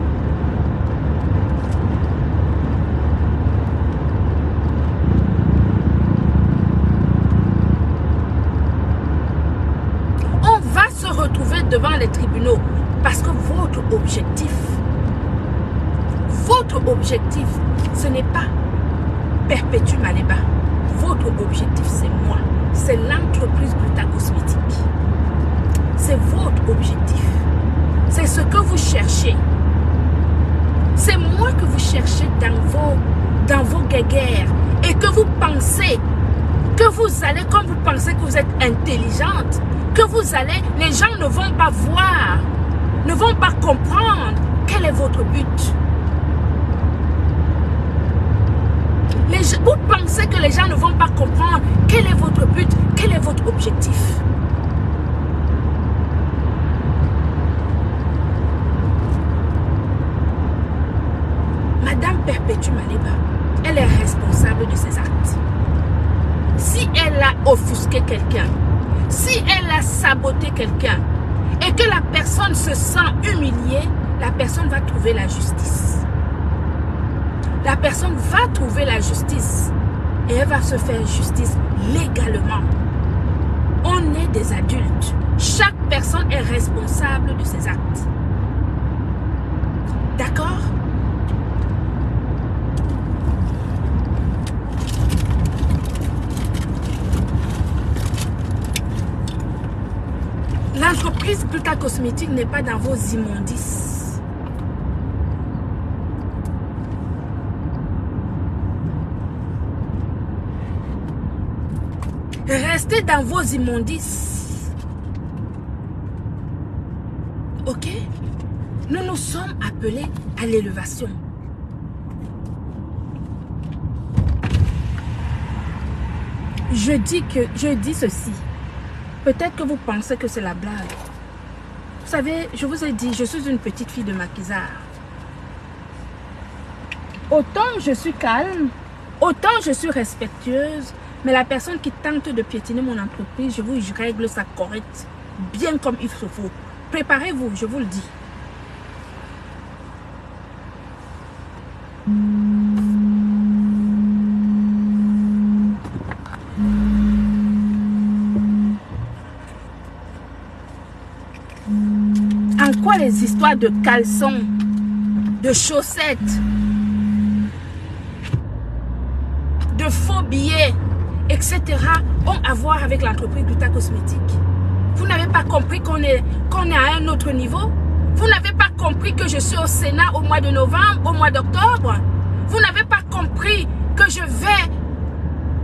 On va se retrouver devant les tribunaux parce que votre objectif, ce n'est pas Perpétue Maléba. Votre objectif, c'est moi. C'est l'entreprise Gluta Cosmétique. C'est votre objectif. C'est ce que vous cherchez. C'est moi que vous cherchez dans vos guéguerres. Et que vous pensez que vous allez, comme vous pensez que vous êtes intelligente, que vous allez, les gens ne vont pas voir, ne vont pas comprendre quel est votre but. Vous pensez que les gens ne vont pas comprendre quel est votre but, quel est votre objectif. Madame Perpétue Maléba, elle est responsable de ses actes. Si elle a offusqué quelqu'un, si elle a saboté quelqu'un et que la personne se sent humiliée, la personne va trouver la justice. La personne va trouver la justice et elle va se faire justice légalement. On est des adultes. Chaque personne est responsable de ses actes. D'accord? L'entreprise Gluta Cosmétique n'est pas dans vos immondices. Restez dans vos immondices. Ok? Nous nous sommes appelés à l'élévation. Je dis ceci. Peut-être que vous pensez que c'est la blague. Vous savez, je vous ai dit, je suis une petite fille de maquisard. Autant je suis calme, autant je suis respectueuse, mais la personne qui tente de piétiner mon entreprise, je règle ça correct, bien comme il se faut. Préparez-vous, je vous le dis. En quoi les histoires de caleçons, de chaussettes, de faux billets, etc. ont à voir avec l'entreprise Gluta Cosmétique? Vous n'avez pas compris qu'on est à un autre niveau? Vous n'avez pas compris que je suis au Sénat au mois de novembre, au mois d'octobre? Vous n'avez pas compris que je vais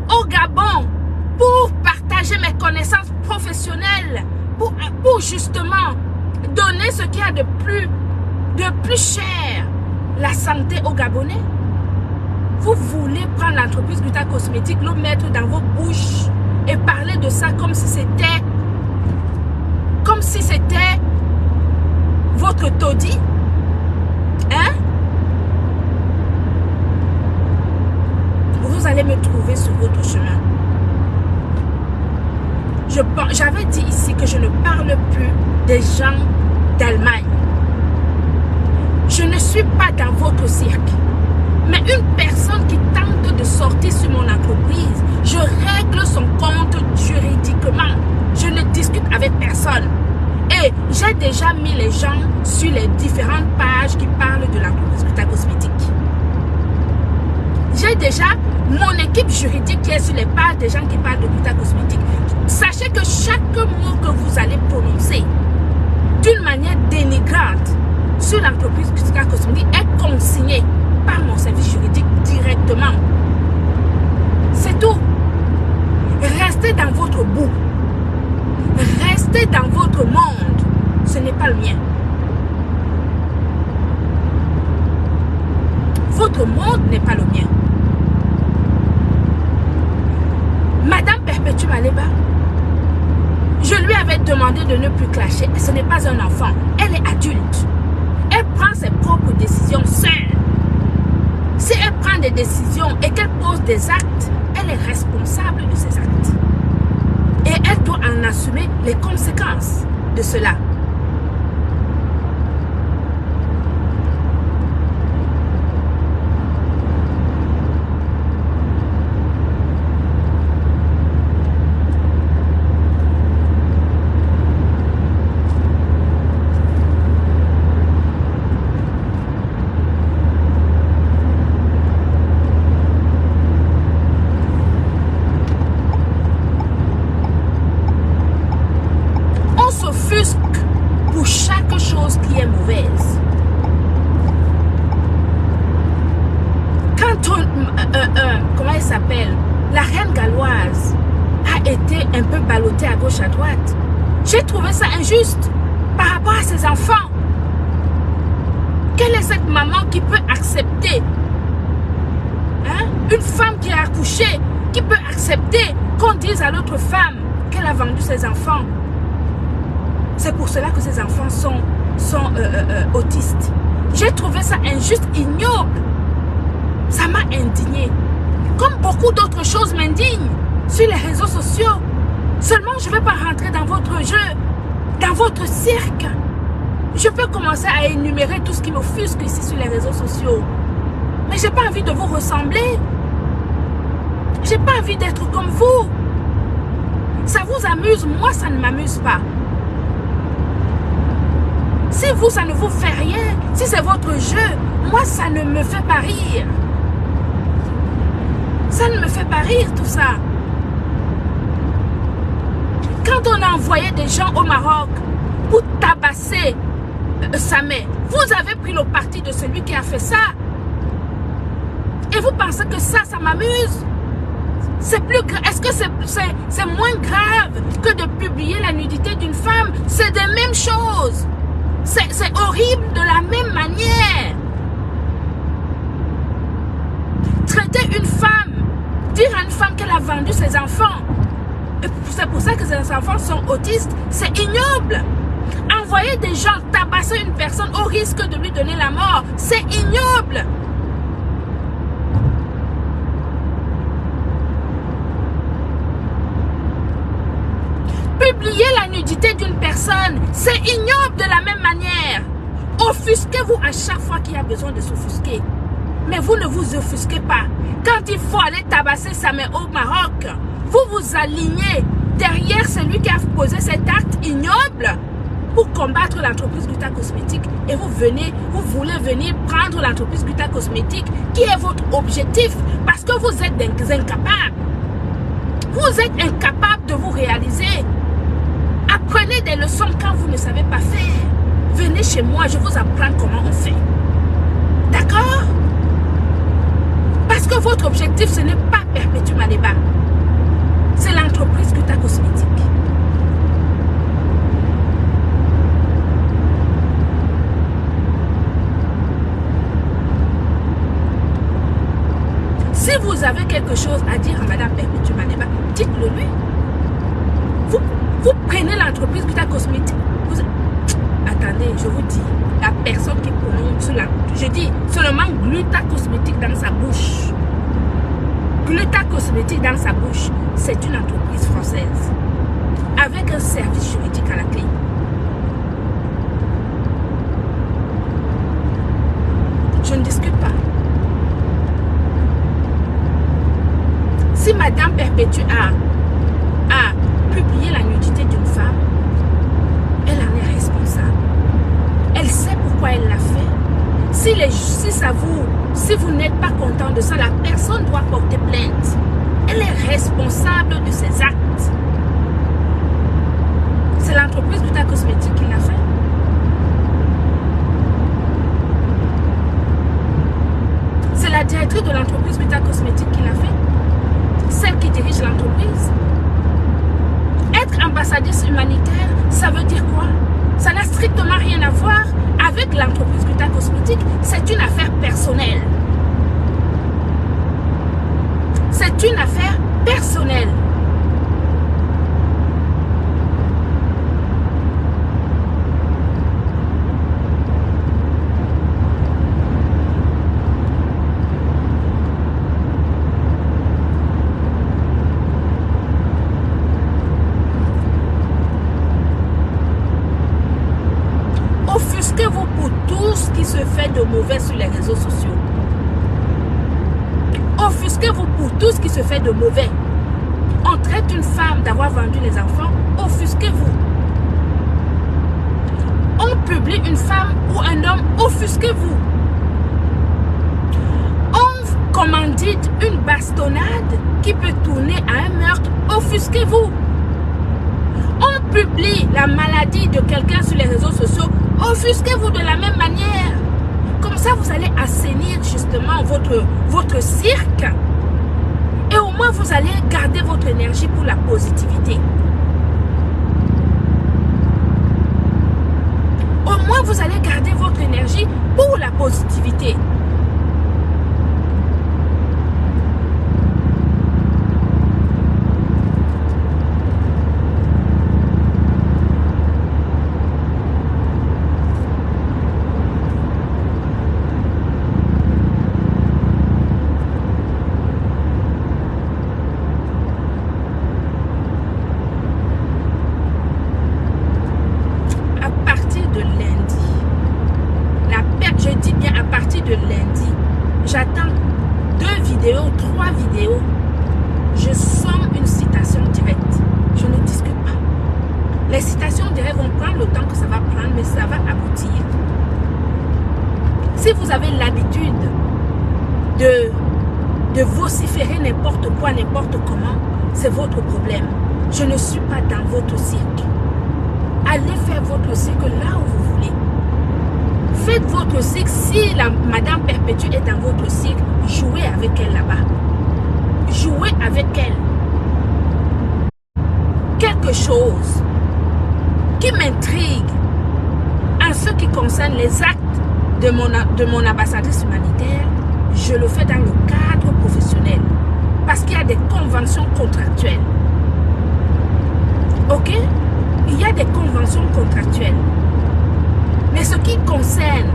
au Gabon pour partager mes connaissances professionnelles, pour justement donner ce qu'il y a de plus cher, la santé aux Gabonais? Vous voulez prendre l'entreprise Gluta Cosmétique, le mettre dans vos bouches et parler de ça comme si c'était votre taudis? Hein? Vous allez me trouver sur votre chemin. J'avais dit ici que je ne parle plus des gens d'Allemagne. Je ne suis pas dans votre cirque. Mais une personne qui tente de sortir sur mon entreprise, je règle son compte juridiquement. Je ne discute avec personne. Et j'ai déjà mis les gens sur les différentes pages qui parlent de l'entreprise Gluta Cosmétique. J'ai déjà mon équipe juridique qui est sur les pages des gens qui parlent de Gluta Cosmétique. Sachez que chaque mot que vous allez prononcer d'une manière dénigrante sur l'entreprise Gluta Cosmétique correctement. C'est tout. Restez dans votre boue. Restez dans votre monde. Ce n'est pas le mien. Votre monde n'est pas le mien. Madame Perpétue Maleba, je lui avais demandé de ne plus clasher. Ce n'est pas un enfant. Elle est adulte. Elle prend ses propres décisions seule. Si elle prend des décisions et qu'elle pose des actes, elle est responsable de ses actes. Et elle doit en assumer les conséquences de cela. Pour chaque chose qui est mauvaise. Quand comment elle s'appelle, la reine galloise a été un peu ballottée à gauche à droite, j'ai trouvé ça injuste par rapport à ses enfants. Quelle est cette maman qui peut accepter, hein, une femme qui a accouché, qui peut accepter qu'on dise à l'autre femme qu'elle a vendu ses enfants? C'est pour cela que ces enfants sont autistes. J'ai trouvé ça injuste, ignoble. Ça m'a indignée. Comme beaucoup d'autres choses m'indignent sur les réseaux sociaux. Seulement, je ne vais pas rentrer dans votre jeu, dans votre cirque. Je peux commencer à énumérer tout ce qui m'offusque ici sur les réseaux sociaux. Mais je n'ai pas envie de vous ressembler. Je n'ai pas envie d'être comme vous. Ça vous amuse, moi ça ne m'amuse pas. Si vous, ça ne vous fait rien, si c'est votre jeu, moi, ça ne me fait pas rire. Ça ne me fait pas rire, tout ça. Quand on a envoyé des gens au Maroc pour tabasser Sameh, vous avez pris le parti de celui qui a fait ça. Et vous pensez que ça m'amuse? C'est plus grave. Est-ce que c'est moins grave que de publier la nudité d'une femme? C'est des mêmes choses. C'est horrible de la même manière. Traiter une femme, dire à une femme qu'elle a vendu ses enfants, c'est pour ça que ses enfants sont autistes, c'est ignoble. Envoyer des gens tabasser une personne au risque de lui donner la mort, c'est ignoble. Publier la nudité d'une personne, c'est ignoble de la même manière. Offusquez-vous à chaque fois qu'il y a besoin de s'offusquer. Mais vous ne vous offusquez pas. Quand il faut aller tabasser Sameh au Maroc, vous vous alignez derrière celui qui a posé cet acte ignoble pour combattre l'entreprise Gluta Cosmétique. Et vous voulez venir prendre l'entreprise Gluta Cosmétique qui est votre objectif parce que vous êtes incapables. Vous êtes incapables de vous réaliser. Apprenez des leçons quand vous ne savez pas faire. Venez chez moi, je vous apprends comment on fait. D'accord? Parce que votre objectif, ce n'est pas Perpétue Maleba. C'est l'entreprise Gluta Cosmétique. Si vous avez quelque chose à dire à Madame Perpétue Maleba, dites-le lui. Vous prenez l'entreprise Gluta Cosmétique. Attendez, je vous dis, la personne qui prononce cela, je dis seulement Gluta Cosmétique dans sa bouche. Gluta Cosmétique dans sa bouche, c'est une entreprise française avec un service juridique à la clé. Je ne discute pas. Si Madame Perpétue a publié la nudité d'une femme, elle en est responsable. Elle sait pourquoi elle l'a fait. Si vous n'êtes pas content de ça, la personne doit porter plainte. Elle est responsable de ses actes. C'est l'entreprise Gluta Cosmétique qui l'a fait. C'est la directrice de l'entreprise Vita Cosmétique qui l'a fait. Celle qui dirige l'entreprise. Être ambassadrice humanitaire, ça veut dire quoi? Ça n'a strictement rien à voir avec l'entreprise Vita Cosmétique. C'est une affaire personnelle. C'est une affaire personnelle. Offusquez-vous pour tout ce qui se fait de mauvais sur les réseaux sociaux. Offusquez-vous pour tout ce qui se fait de mauvais. On traite une femme d'avoir vendu les enfants. Offusquez-vous. On publie une femme ou un homme. Offusquez-vous. On commandite une bastonnade qui peut tourner à un meurtre. Offusquez-vous. On publie la maladie de quelqu'un sur les réseaux sociaux. Offusquez-vous de la même manière. Comme ça, vous allez assainir justement votre cirque. Et au moins, vous allez garder votre énergie pour la positivité. Au moins, vous allez garder votre énergie pour la positivité. J'attends 2 vidéos, 3 vidéos. Je sens une citation directe. Je ne discute pas. Les citations directes vont prendre le temps que ça va prendre, mais ça va aboutir. Si vous avez l'habitude de vociférer n'importe quoi, n'importe comment, c'est votre problème. Je ne suis pas dans votre cirque. Allez faire votre cirque là où vous voulez. Faites votre cirque. Si la Madame Perpétue est dans votre cirque, jouez avec elle là-bas. Jouez avec elle. Quelque chose qui m'intrigue en ce qui concerne les actes de mon ambassadrice humanitaire, je le fais dans le cadre professionnel. Parce qu'il y a des conventions contractuelles. Ok? Il y a des conventions contractuelles. Mais ce qui concerne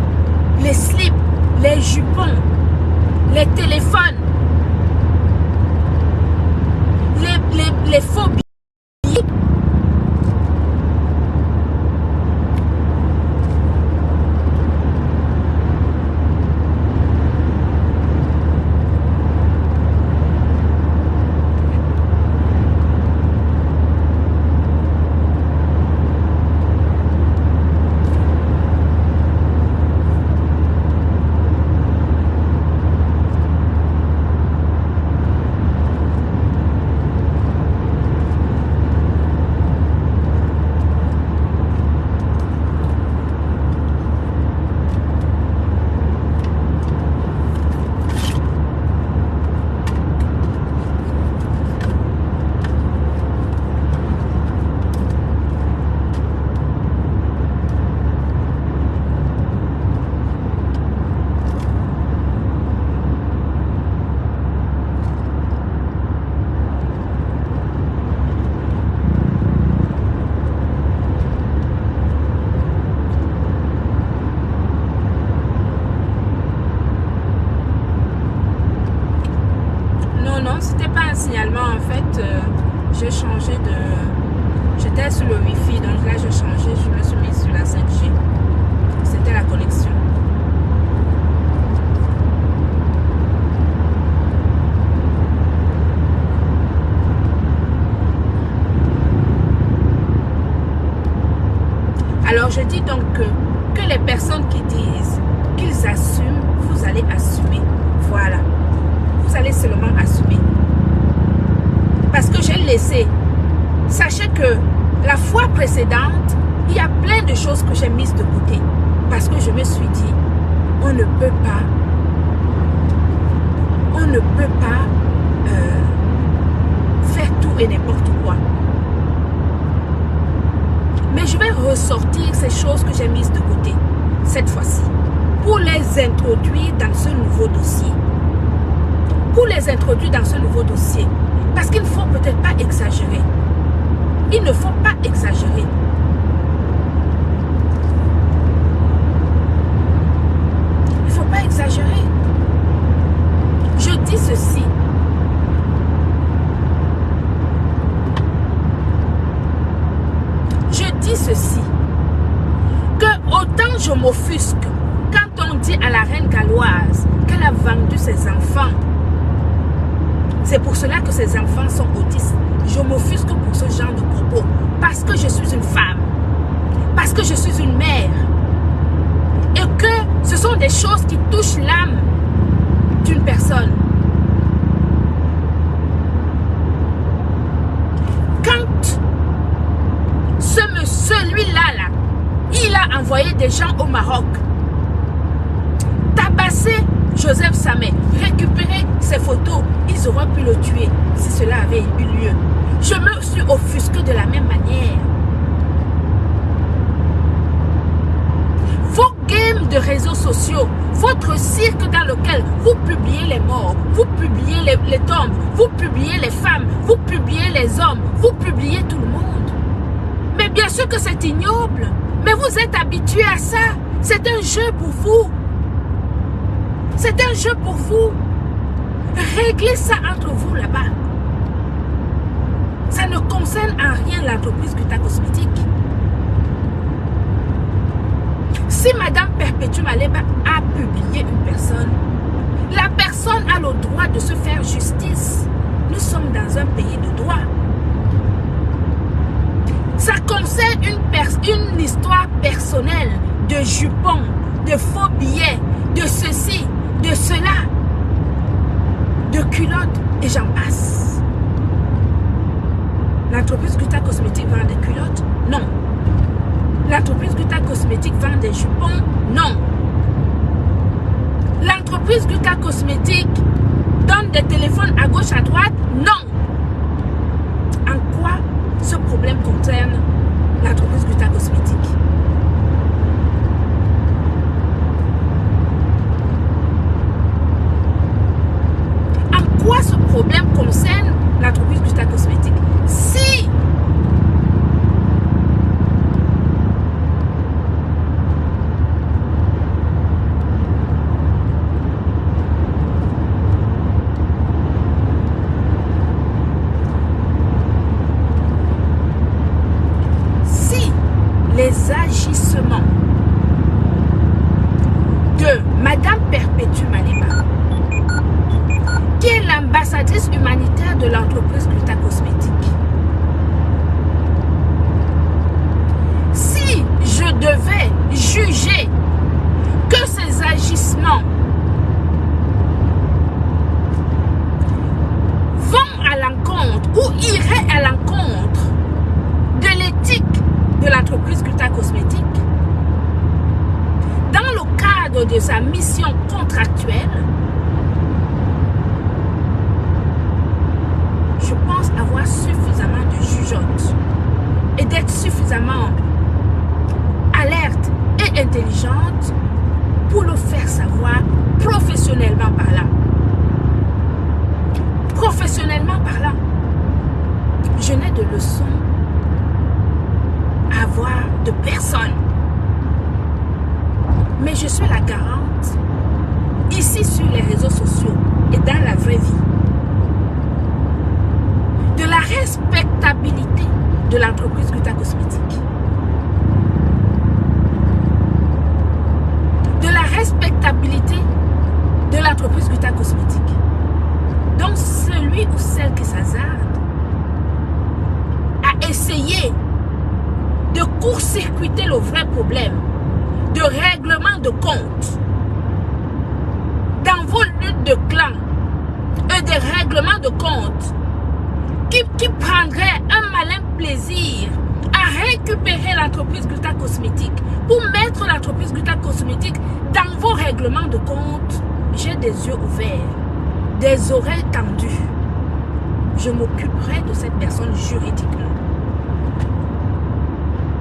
les slips, les jupons, les téléphones, les faux billets, signalement, en fait, j'ai changé de... J'étais sur le Wi-Fi, donc là, j'ai changé, je me suis mise sur la 5G. C'était la connexion. Alors, je dis donc que les personnes qui disent qu'ils assument, vous allez assumer. Voilà. Vous allez seulement assumer. Parce que j'ai laissé. Sachez que la fois précédente, il y a plein de choses que j'ai mises de côté. Parce que je me suis dit, on ne peut pas ne peut pas faire tout et n'importe quoi. Mais je vais ressortir ces choses que j'ai mises de côté, cette fois-ci, pour les introduire dans ce nouveau dossier. Pour les introduire dans ce nouveau dossier. Parce qu'il ne faut peut-être pas exagérer. Il ne faut pas exagérer. Il ne faut pas exagérer. Je dis ceci. Je dis ceci. Que autant je m'offusque quand on dit à la reine galloise qu'elle a vendu ses enfants. C'est pour cela que ses enfants sont autistes. Je m'offusque pour ce genre de propos. Parce que je suis une femme. Parce que je suis une mère. Et que ce sont des choses qui touchent l'âme d'une personne. Quand celui-là, il a envoyé des gens au Maroc, tabasser Joseph Samé, récupérer ses photos, ils auraient pu le tuer si cela avait eu lieu. Je me suis offusqué de la même manière. Vos games de réseaux sociaux, votre cirque dans lequel vous publiez les morts, vous publiez les tombes, vous publiez les femmes, vous publiez les hommes, vous publiez tout le monde. Mais bien sûr que c'est ignoble. Mais vous êtes habitués à ça. C'est un jeu pour vous. C'est un jeu pour vous. Réglez ça entre vous là-bas. Ça ne concerne en rien l'entreprise Gutta Cosmétique. Si Madame Perpétue Maleba a publié une personne, la personne a le droit de se faire justice. Nous sommes dans un pays de droit. Ça concerne une histoire personnelle de jupons, de faux billets, de ceci, de cela, de culottes et j'en passe. L'entreprise Gutta Cosmétique vend des culottes? Non. L'entreprise Gutta Cosmétique vend des jupons? Non. L'entreprise Gutta Cosmétique donne des téléphones à gauche, à droite? Non. En quoi ce problème concerne l'entreprise Gutta Cosmétique? En quoi ce problème concerne l'entreprise Gutta Cosmétique? Si les agissements de Madame Perpétue Maleba, qui est l'ambassadrice humanitaire de l'entreprise Gutta Cosmétique, si je devais juger que ces agissements vont à l'encontre ou iraient à l'encontre de l'éthique de l'entreprise Gutta Cosmétique, dans le cadre de sa mission contractuelle, je pense avoir suffisamment de jugeote et d'être suffisamment alerte et intelligente pour le faire savoir professionnellement parlant. Professionnellement parlant, je n'ai de leçons à avoir de personne. Mais je suis la garante, ici sur les réseaux sociaux et dans la vraie vie, de la respectabilité de l'entreprise Gutta Cosmétique. De la respectabilité de l'entreprise Gutta Cosmétique. Donc celui ou celle qui s'hasarde à essayer de court-circuiter le vrai problème de règlement de compte dans vos luttes de clans et des règlements de compte qui prendrait un malin plaisir à récupérer l'entreprise Gutta Cosmétique pour mettre l'entreprise Gutta Cosmétique dans vos règlements de compte, j'ai des yeux ouverts, des oreilles tendues, je m'occuperai de cette personne juridiquement.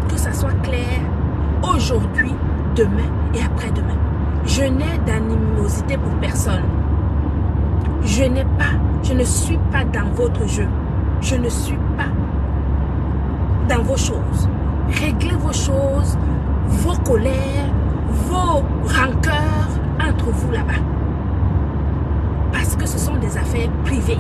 Que ça soit clair, aujourd'hui, demain et après-demain. Je n'ai d'animosité pour personne. Je ne suis pas dans votre jeu. Je ne suis pas dans vos choses. Réglez vos choses, vos colères, vos rancœurs entre vous là-bas. Parce que ce sont des affaires privées.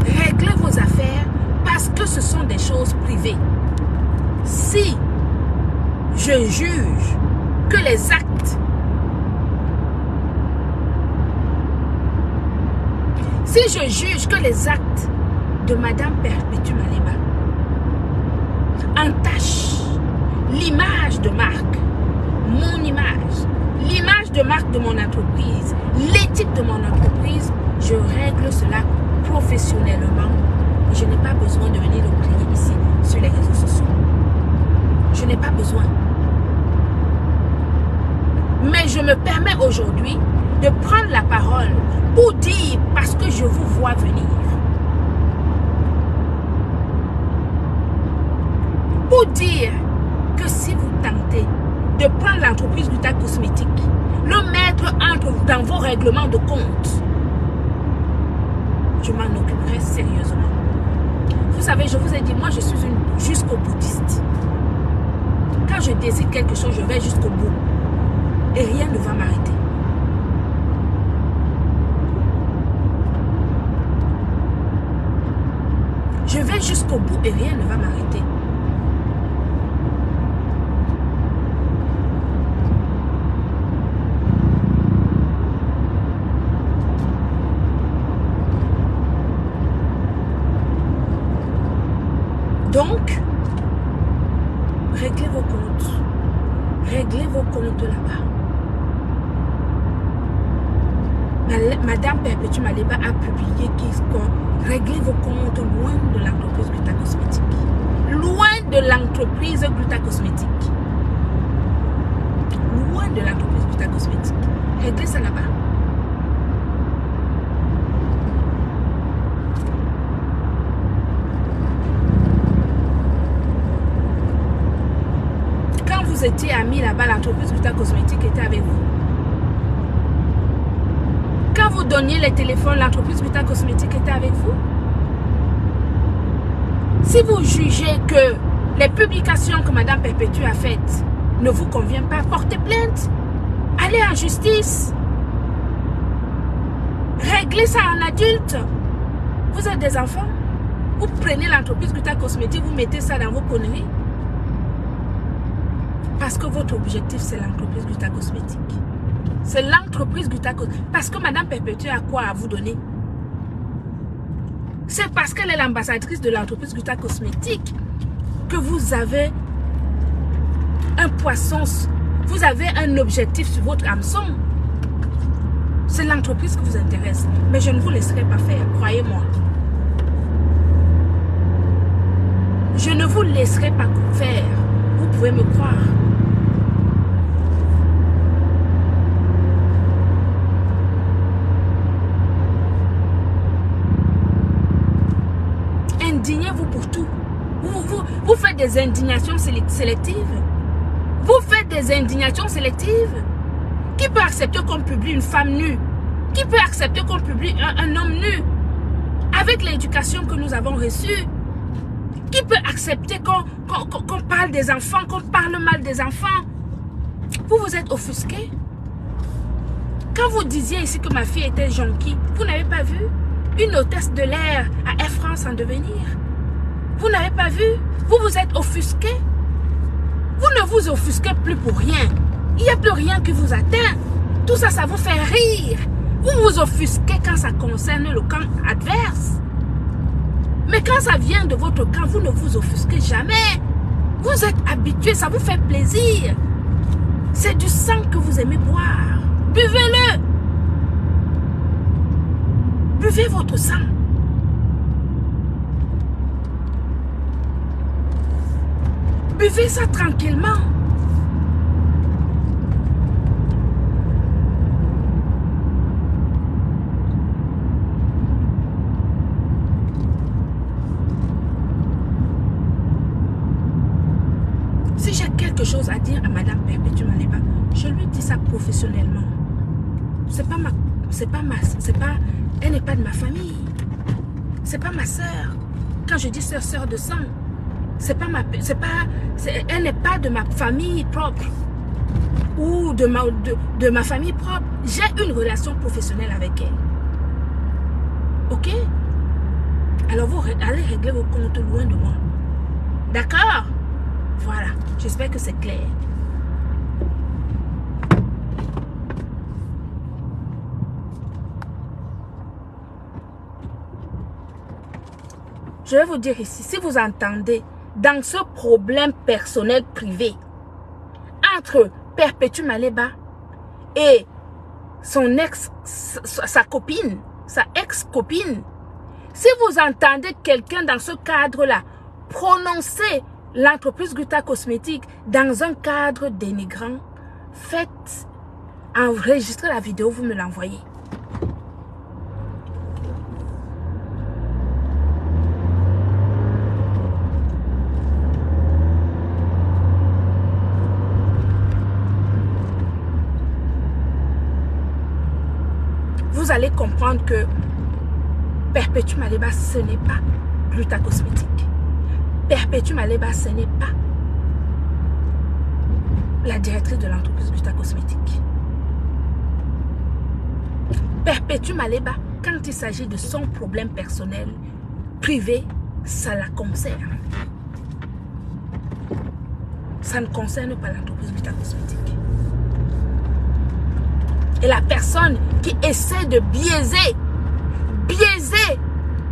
Réglez vos affaires parce que ce sont des choses privées. Si je juge que les actes, de Madame Perpétue Maliba entachent l'image de marque, mon image, l'image de marque de mon entreprise, l'éthique de mon entreprise, je règle cela professionnellement. Je n'ai pas besoin de venir le crier ici sur les réseaux sociaux. Je n'ai pas besoin. Mais je me permets aujourd'hui de prendre la parole pour dire, parce que je vous vois venir, pour dire que si vous tentez de prendre l'entreprise Gluta Cosmétique, le mettre dans vos règlements de compte, je m'en occuperai sérieusement. Vous savez, je vous ai dit, moi je suis une jusqu'au boutiste. Quand je décide quelque chose, je vais jusqu'au bout. Et rien ne va m'arrêter. Je vais jusqu'au bout et rien ne va m'arrêter. Donc, réglez vos comptes. Réglez vos comptes là-bas. Madame Perpétue Maliba a publié que réglez vos comptes loin de l'entreprise Gluta Cosmétique. Loin de l'entreprise Gluta Cosmétique. Loin de l'entreprise Gluta Cosmétique. Réglez ça là-bas. Quand vous étiez amis là-bas, l'entreprise Gluta Cosmétique était avec vous. Quand vous donniez les téléphones, l'entreprise Gluta Cosmétique était avec vous. Si vous jugez que les publications que Madame Perpétue a faites ne vous conviennent pas, portez plainte. Allez en justice. Réglez ça en adulte. Vous êtes des enfants. Vous prenez l'entreprise Gluta Cosmétique, vous mettez ça dans vos conneries. Parce que votre objectif, c'est l'entreprise Gluta Cosmétique. C'est l'entreprise Gluta Cosmétique. Parce que Madame Perpétue a quoi à vous donner? C'est parce qu'elle est l'ambassadrice de l'entreprise Gluta Cosmétique que vous avez un poisson, vous avez un objectif sur votre hameçon. C'est l'entreprise qui vous intéresse. Mais je ne vous laisserai pas faire, croyez-moi. Je ne vous laisserai pas faire. Vous pouvez me croire. Indignez-vous pour tout. Vous faites des indignations sélectives. Vous faites des indignations sélectives. Qui peut accepter qu'on publie une femme nue? Qui peut accepter qu'on publie un homme nu? Avec l'éducation que nous avons reçue. Qui peut accepter qu'on parle des enfants, qu'on parle mal des enfants? Vous vous êtes offusqué. Quand vous disiez ici que ma fille était jonquille, vous n'avez pas vu? Une hôtesse de l'air à Air France en devenir. Vous n'avez pas vu? Vous vous êtes offusqué. Vous ne vous offusquez plus pour rien. Il n'y a plus rien qui vous atteint. Tout ça, ça vous fait rire. Vous vous offusquez quand ça concerne le camp adverse. Mais quand ça vient de votre camp, vous ne vous offusquez jamais. Vous êtes habitué, ça vous fait plaisir. C'est du sang que vous aimez boire. Buvez-le. Buvez votre sang. Buvez ça tranquillement. Si j'ai quelque chose à dire à Madame Perpétue Maleba, je lui dis ça professionnellement. Elle n'est pas de ma famille. C'est pas ma sœur. Quand je dis sœur de sang, elle n'est pas de ma famille propre ou de ma famille propre. J'ai une relation professionnelle avec elle. Ok? Alors vous allez régler vos comptes loin de moi. D'accord? Voilà. J'espère que c'est clair. Je vais vous dire ici, si vous entendez dans ce problème personnel privé entre Perpétue Maleba et son sa copine, sa ex-copine, si vous entendez quelqu'un dans ce cadre-là prononcer l'entreprise Gluta Cosmétique dans un cadre dénigrant, faites enregistrer la vidéo, vous me l'envoyez. Vous allez comprendre que Perpétue Maleba, ce n'est pas Gluta Cosmétique. Perpétue Maleba, ce n'est pas la directrice de l'entreprise Gluta Cosmétique. Perpétue Maleba, quand il s'agit de son problème personnel, privé, ça la concerne. Ça ne concerne pas l'entreprise Gluta Cosmétique. Et la personne qui essaie de biaiser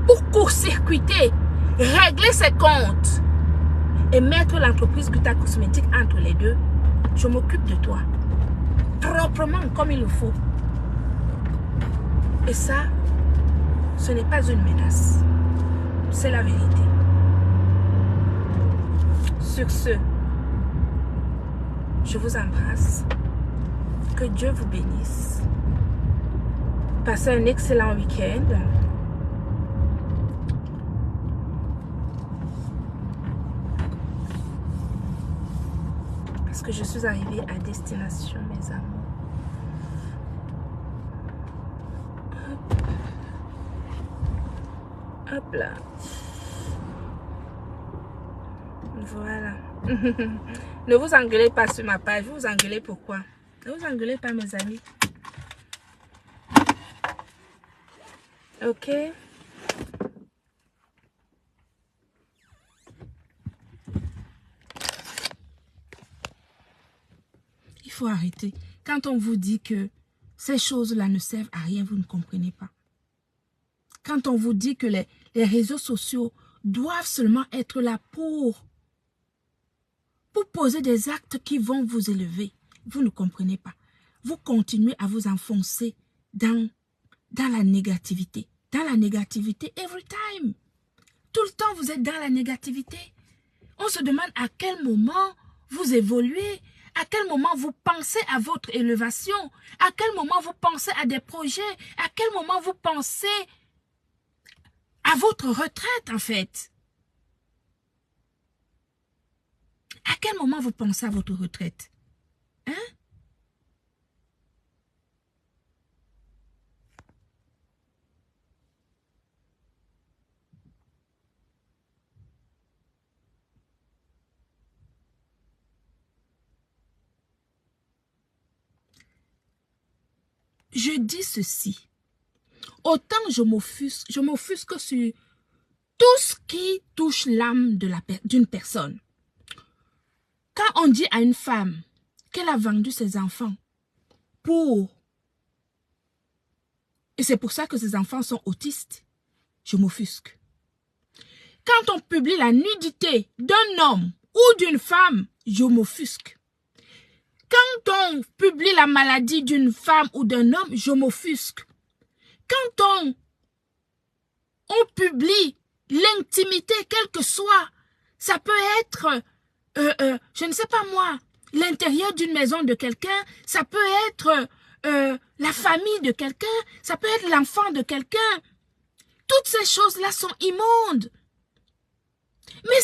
pour court-circuiter, régler ses comptes et mettre l'entreprise Gluta Cosmétique entre les deux, je m'occupe de toi. Proprement comme il le faut. Et ça, ce n'est pas une menace. C'est la vérité. Sur ce, je vous embrasse. Que Dieu vous bénisse. Passez un excellent week-end. Parce que je suis arrivée à destination, mes amours. Hop là. Voilà. Ne vous engueulez pas sur ma page. Vous vous engueulez pourquoi? Ne vous engueulez pas, mes amis. Ok? Il faut arrêter. Quand on vous dit que ces choses-là ne servent à rien, vous ne comprenez pas. Quand on vous dit que les réseaux sociaux doivent seulement être là pour poser des actes qui vont vous élever, vous ne comprenez pas. Vous continuez à vous enfoncer dans la négativité. Dans la négativité, every time. Tout le temps, vous êtes dans la négativité. On se demande à quel moment vous évoluez, à quel moment vous pensez à votre élévation, à quel moment vous pensez à des projets, à quel moment vous pensez à votre retraite, en fait. À quel moment vous pensez à votre retraite? Hein? Je dis ceci. Autant je m'offusque sur tout ce qui touche l'âme d'une personne. Quand on dit à une femme qu'elle a vendu ses enfants et c'est pour ça que ses enfants sont autistes, je m'offusque. Quand on publie la nudité d'un homme ou d'une femme, je m'offusque. Quand on publie la maladie d'une femme ou d'un homme, je m'offusque. Quand on on publie l'intimité, quelle que soit. Ça peut être, je ne sais pas moi, l'intérieur d'une maison de quelqu'un, ça peut être la famille de quelqu'un, ça peut être l'enfant de quelqu'un. Toutes ces choses-là sont immondes. Mais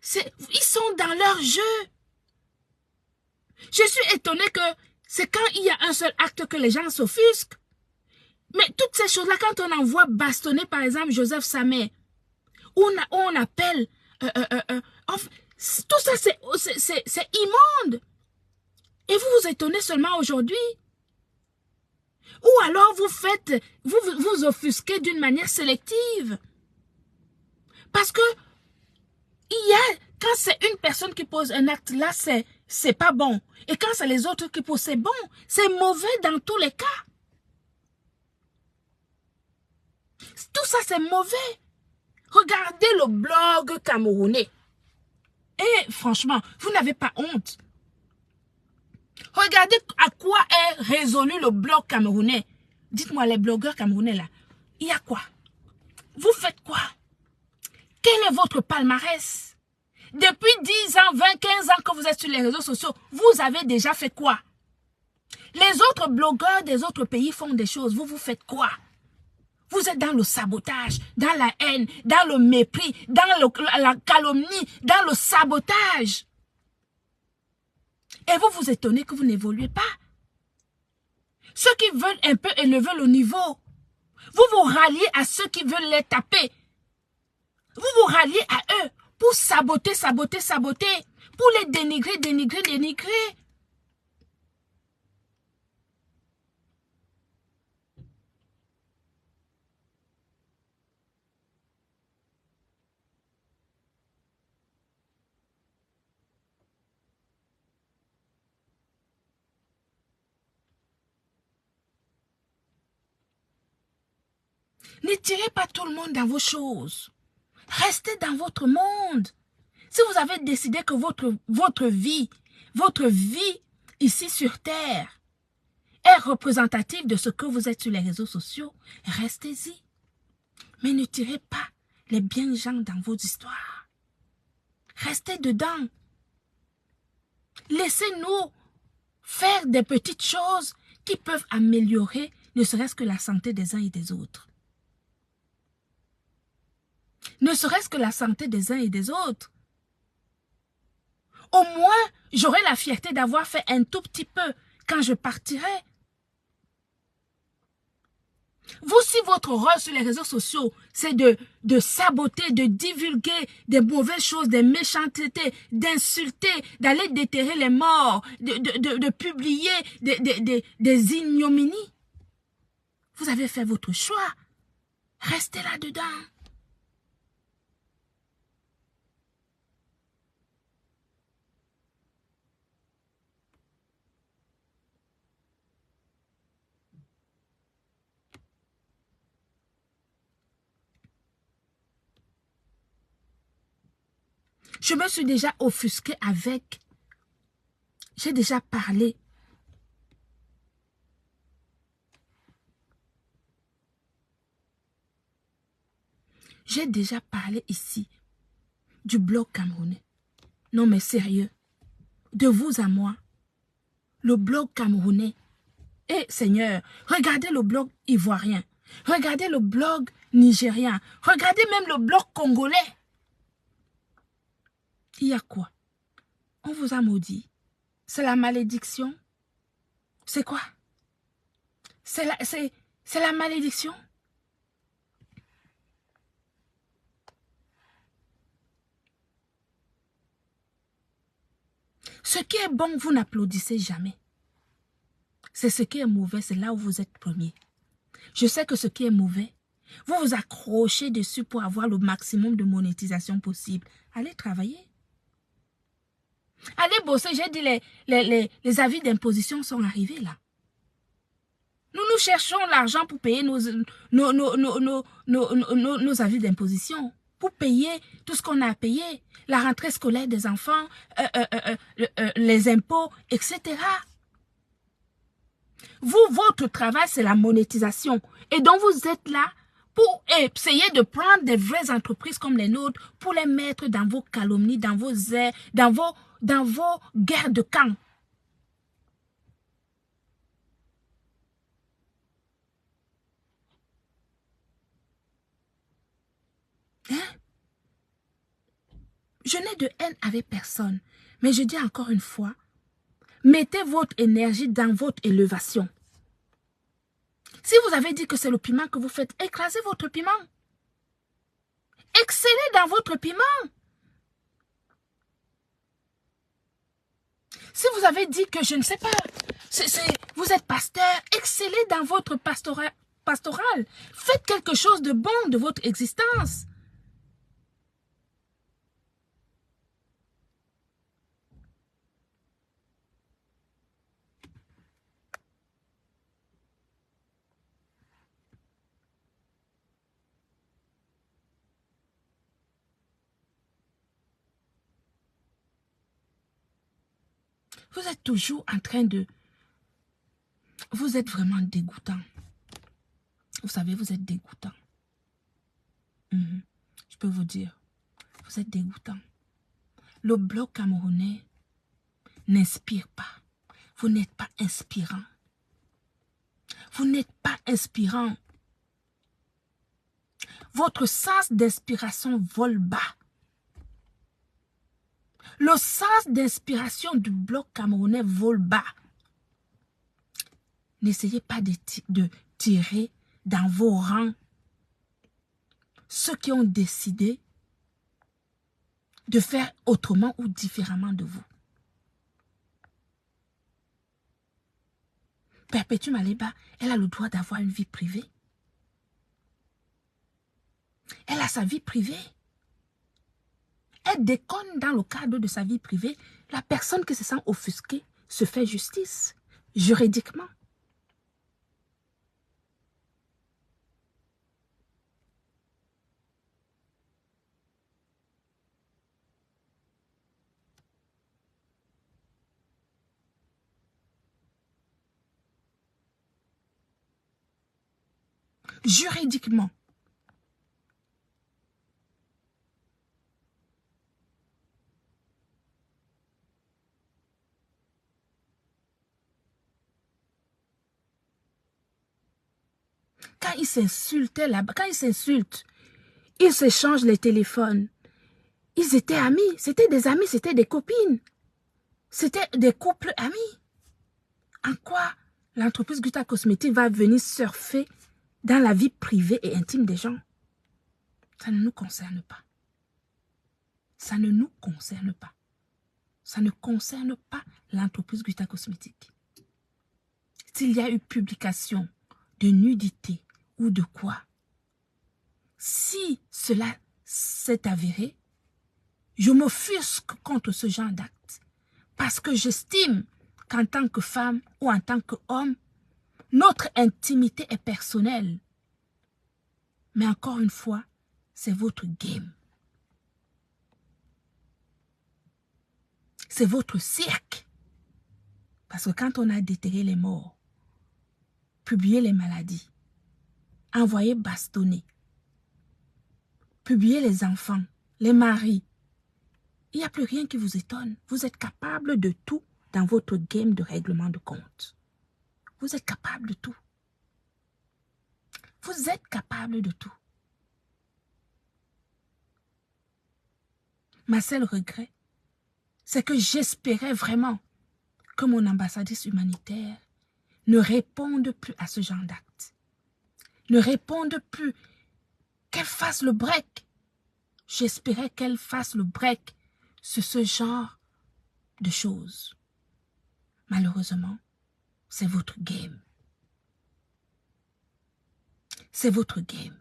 ils sont dans leur jeu. Je suis étonnée que c'est quand il y a un seul acte que les gens s'offusquent. Mais toutes ces choses-là, quand on en voit bastonner, par exemple, Joseph Samé, on appelle... tout ça, c'est immonde. Et vous vous étonnez seulement aujourd'hui. Ou alors vous offusquez d'une manière sélective. Parce que quand c'est une personne qui pose un acte, là, c'est pas bon. Et quand c'est les autres qui posent, c'est bon. C'est mauvais dans tous les cas. Tout ça, c'est mauvais. Regardez le blog camerounais. Et franchement, vous n'avez pas honte. Regardez à quoi est résolu le blog camerounais. Dites-moi, les blogueurs camerounais là, il y a quoi? Vous faites quoi? Quel est votre palmarès? Depuis 10 ans, 20, 15 ans que vous êtes sur les réseaux sociaux, vous avez déjà fait quoi? Les autres blogueurs des autres pays font des choses. Vous faites quoi? Vous êtes dans le sabotage, dans la haine, dans le mépris, dans la calomnie, dans le sabotage. Et vous vous étonnez que vous n'évoluez pas. Ceux qui veulent un peu élever le niveau, vous vous ralliez à ceux qui veulent les taper. Vous vous ralliez à eux pour saboter, saboter, saboter, pour les dénigrer, dénigrer, dénigrer. Ne tirez pas tout le monde dans vos choses. Restez dans votre monde. Si vous avez décidé que votre vie ici sur Terre est représentative de ce que vous êtes sur les réseaux sociaux, restez-y. Mais ne tirez pas les biens gens dans vos histoires. Restez dedans. Laissez-nous faire des petites choses qui peuvent améliorer ne serait-ce que la santé des uns et des autres. Ne serait-ce que la santé des uns et des autres. Au moins, j'aurai la fierté d'avoir fait un tout petit peu quand je partirai. Vous, si votre rôle sur les réseaux sociaux, c'est de saboter, de divulguer des mauvaises choses, des méchancetés, d'insulter, d'aller déterrer les morts, de publier des ignominies, vous avez fait votre choix. Restez là-dedans. Je me suis déjà offusquée avec. J'ai déjà parlé. J'ai déjà parlé ici du blog camerounais. Non mais sérieux. De vous à moi. Le blog camerounais. Eh Seigneur, regardez le blog ivoirien. Regardez le blog nigérien. Regardez même le blog congolais. Il y a quoi? On vous a maudit. C'est la malédiction? C'est quoi? C'est la malédiction? Ce qui est bon, vous n'applaudissez jamais. C'est ce qui est mauvais, c'est là où vous êtes premier. Je sais que ce qui est mauvais, vous vous accrochez dessus pour avoir le maximum de monétisation possible. Allez travailler. Allez bosser, j'ai dit les avis d'imposition sont arrivés là. Nous cherchons l'argent pour payer nos avis d'imposition, pour payer tout ce qu'on a à payer, la rentrée scolaire des enfants, les impôts, etc. Vous, votre travail, c'est la monétisation. Et donc vous êtes là pour essayer de prendre des vraies entreprises comme les nôtres pour les mettre dans vos calomnies, dans vos airs, dans vos guerres de camp. Hein? Je n'ai de haine avec personne, mais je dis encore une fois, mettez votre énergie dans votre élévation. Si vous avez dit que c'est le piment que vous faites, écrasez votre piment. Excellez dans votre piment. Si vous avez dit que, je ne sais pas, vous êtes pasteur, excellez dans votre pastoral. Faites quelque chose de bon de votre existence. Vous êtes toujours en train de... Vous êtes vraiment dégoûtant. Vous savez, vous êtes dégoûtant. Je peux vous dire, vous êtes dégoûtant. Le bloc camerounais n'inspire pas. Vous n'êtes pas inspirant. Vous n'êtes pas inspirant. Votre sens d'inspiration vole bas. Le sens d'inspiration du bloc camerounais vole bas. N'essayez pas de tirer dans vos rangs ceux qui ont décidé de faire autrement ou différemment de vous. Perpétue Maleba, elle a le droit d'avoir une vie privée. Elle a sa vie privée. Elle déconne dans le cadre de sa vie privée. La personne qui se sent offusquée se fait justice, juridiquement. Juridiquement. Quand ils s'insultaient là-bas, quand ils s'insultent, ils s'échangent les téléphones. Ils étaient amis, c'était des amis, c'était des copines. C'était des couples amis. En quoi l'entreprise Guta Cosmétique va venir surfer dans la vie privée et intime des gens? Ça ne nous concerne pas. Ça ne nous concerne pas. Ça ne concerne pas l'entreprise Guta Cosmétique. S'il y a eu publication de nudité ou de quoi, si cela s'est avéré, je m'offusque contre ce genre d'acte parce que j'estime qu'en tant que femme ou en tant qu'homme, notre intimité est personnelle. Mais encore une fois, c'est votre game. C'est votre cirque. Parce que quand on a déterré les morts, publié les maladies, envoyé bastonner, publié les enfants, les maris, il n'y a plus rien qui vous étonne. Vous êtes capable de tout dans votre game de règlement de compte. Vous êtes capable de tout. Vous êtes capable de tout. Ma seule regret, c'est que j'espérais vraiment que mon ambassadrice humanitaire ne réponde plus à ce genre d'acte. Ne réponde plus, qu'elle fasse le break. J'espérais qu'elle fasse le break sur ce genre de choses. Malheureusement, c'est votre game. C'est votre game.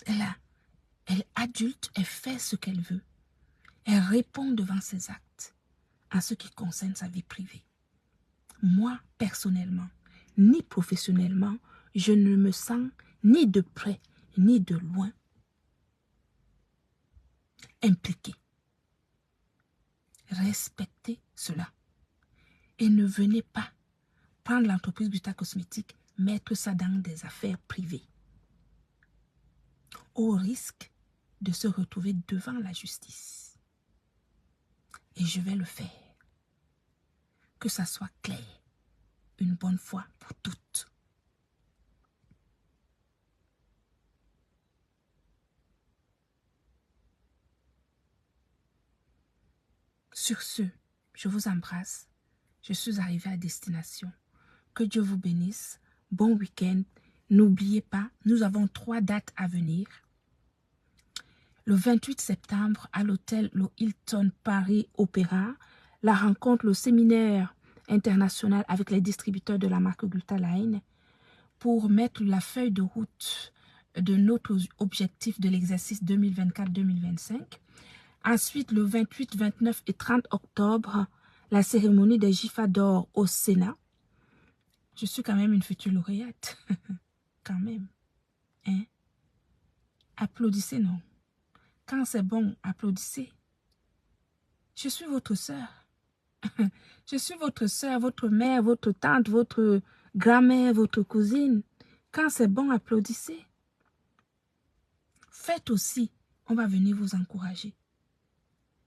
Elle est adulte, elle fait ce qu'elle veut. Elle répond devant ses actes en ce qui concerne sa vie privée. Moi, personnellement, ni professionnellement, je ne me sens ni de près, ni de loin impliquée. Respectez cela. Et ne venez pas prendre l'entreprise Gluta Cosmétique, mettre ça dans des affaires privées. Au risque de se retrouver devant la justice. Et je vais le faire. Que ça soit clair, une bonne fois pour toutes. Sur ce, je vous embrasse. Je suis arrivée à destination. Que Dieu vous bénisse. Bon week-end. N'oubliez pas, nous avons 3 dates à venir. Le 28 septembre, à l'hôtel le Hilton Paris Opéra, la rencontre, le séminaire international avec les distributeurs de la marque Glutaline pour mettre la feuille de route de notre objectif de l'exercice 2024-2025. Ensuite, le 28, 29 et 30 octobre, la cérémonie des GIFA d'or au Sénat. Je suis quand même une future lauréate. Quand même. Hein? Applaudissez, non? Quand c'est bon, applaudissez. Je suis votre sœur. Je suis votre sœur, votre mère, votre tante, votre grand-mère, votre cousine. Quand c'est bon, applaudissez. Faites aussi. On va venir vous encourager.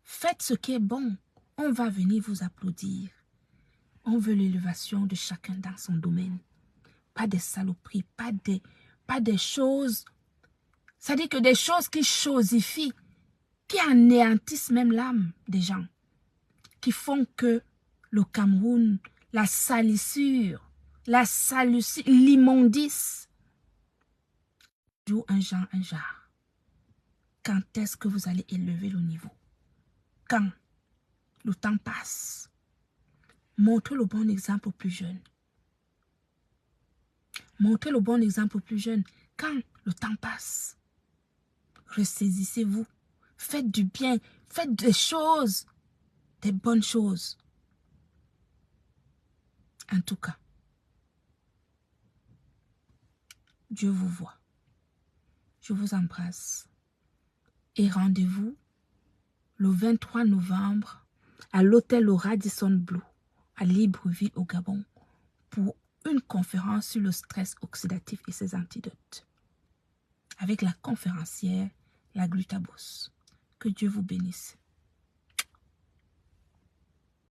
Faites ce qui est bon. On va venir vous applaudir. On veut l'élévation de chacun dans son domaine. Pas des saloperies, pas des choses. C'est-à-dire que des choses qui chosifient, qui anéantissent même l'âme des gens, qui font que le Cameroun, la salissure, l'immondice, joue un genre. Quand est-ce que vous allez élever le niveau? Quand le temps passe, montrez le bon exemple aux plus jeunes. Montrez le bon exemple aux plus jeunes. Quand le temps passe, ressaisissez-vous. Faites du bien. Faites des choses. Des bonnes choses. En tout cas, Dieu vous voit. Je vous embrasse. Et rendez-vous le 23 novembre à l'hôtel au Radisson Blu à Libreville au Gabon pour une conférence sur le stress oxydatif et ses antidotes avec la conférencière, la Glutabos. Que Dieu vous bénisse.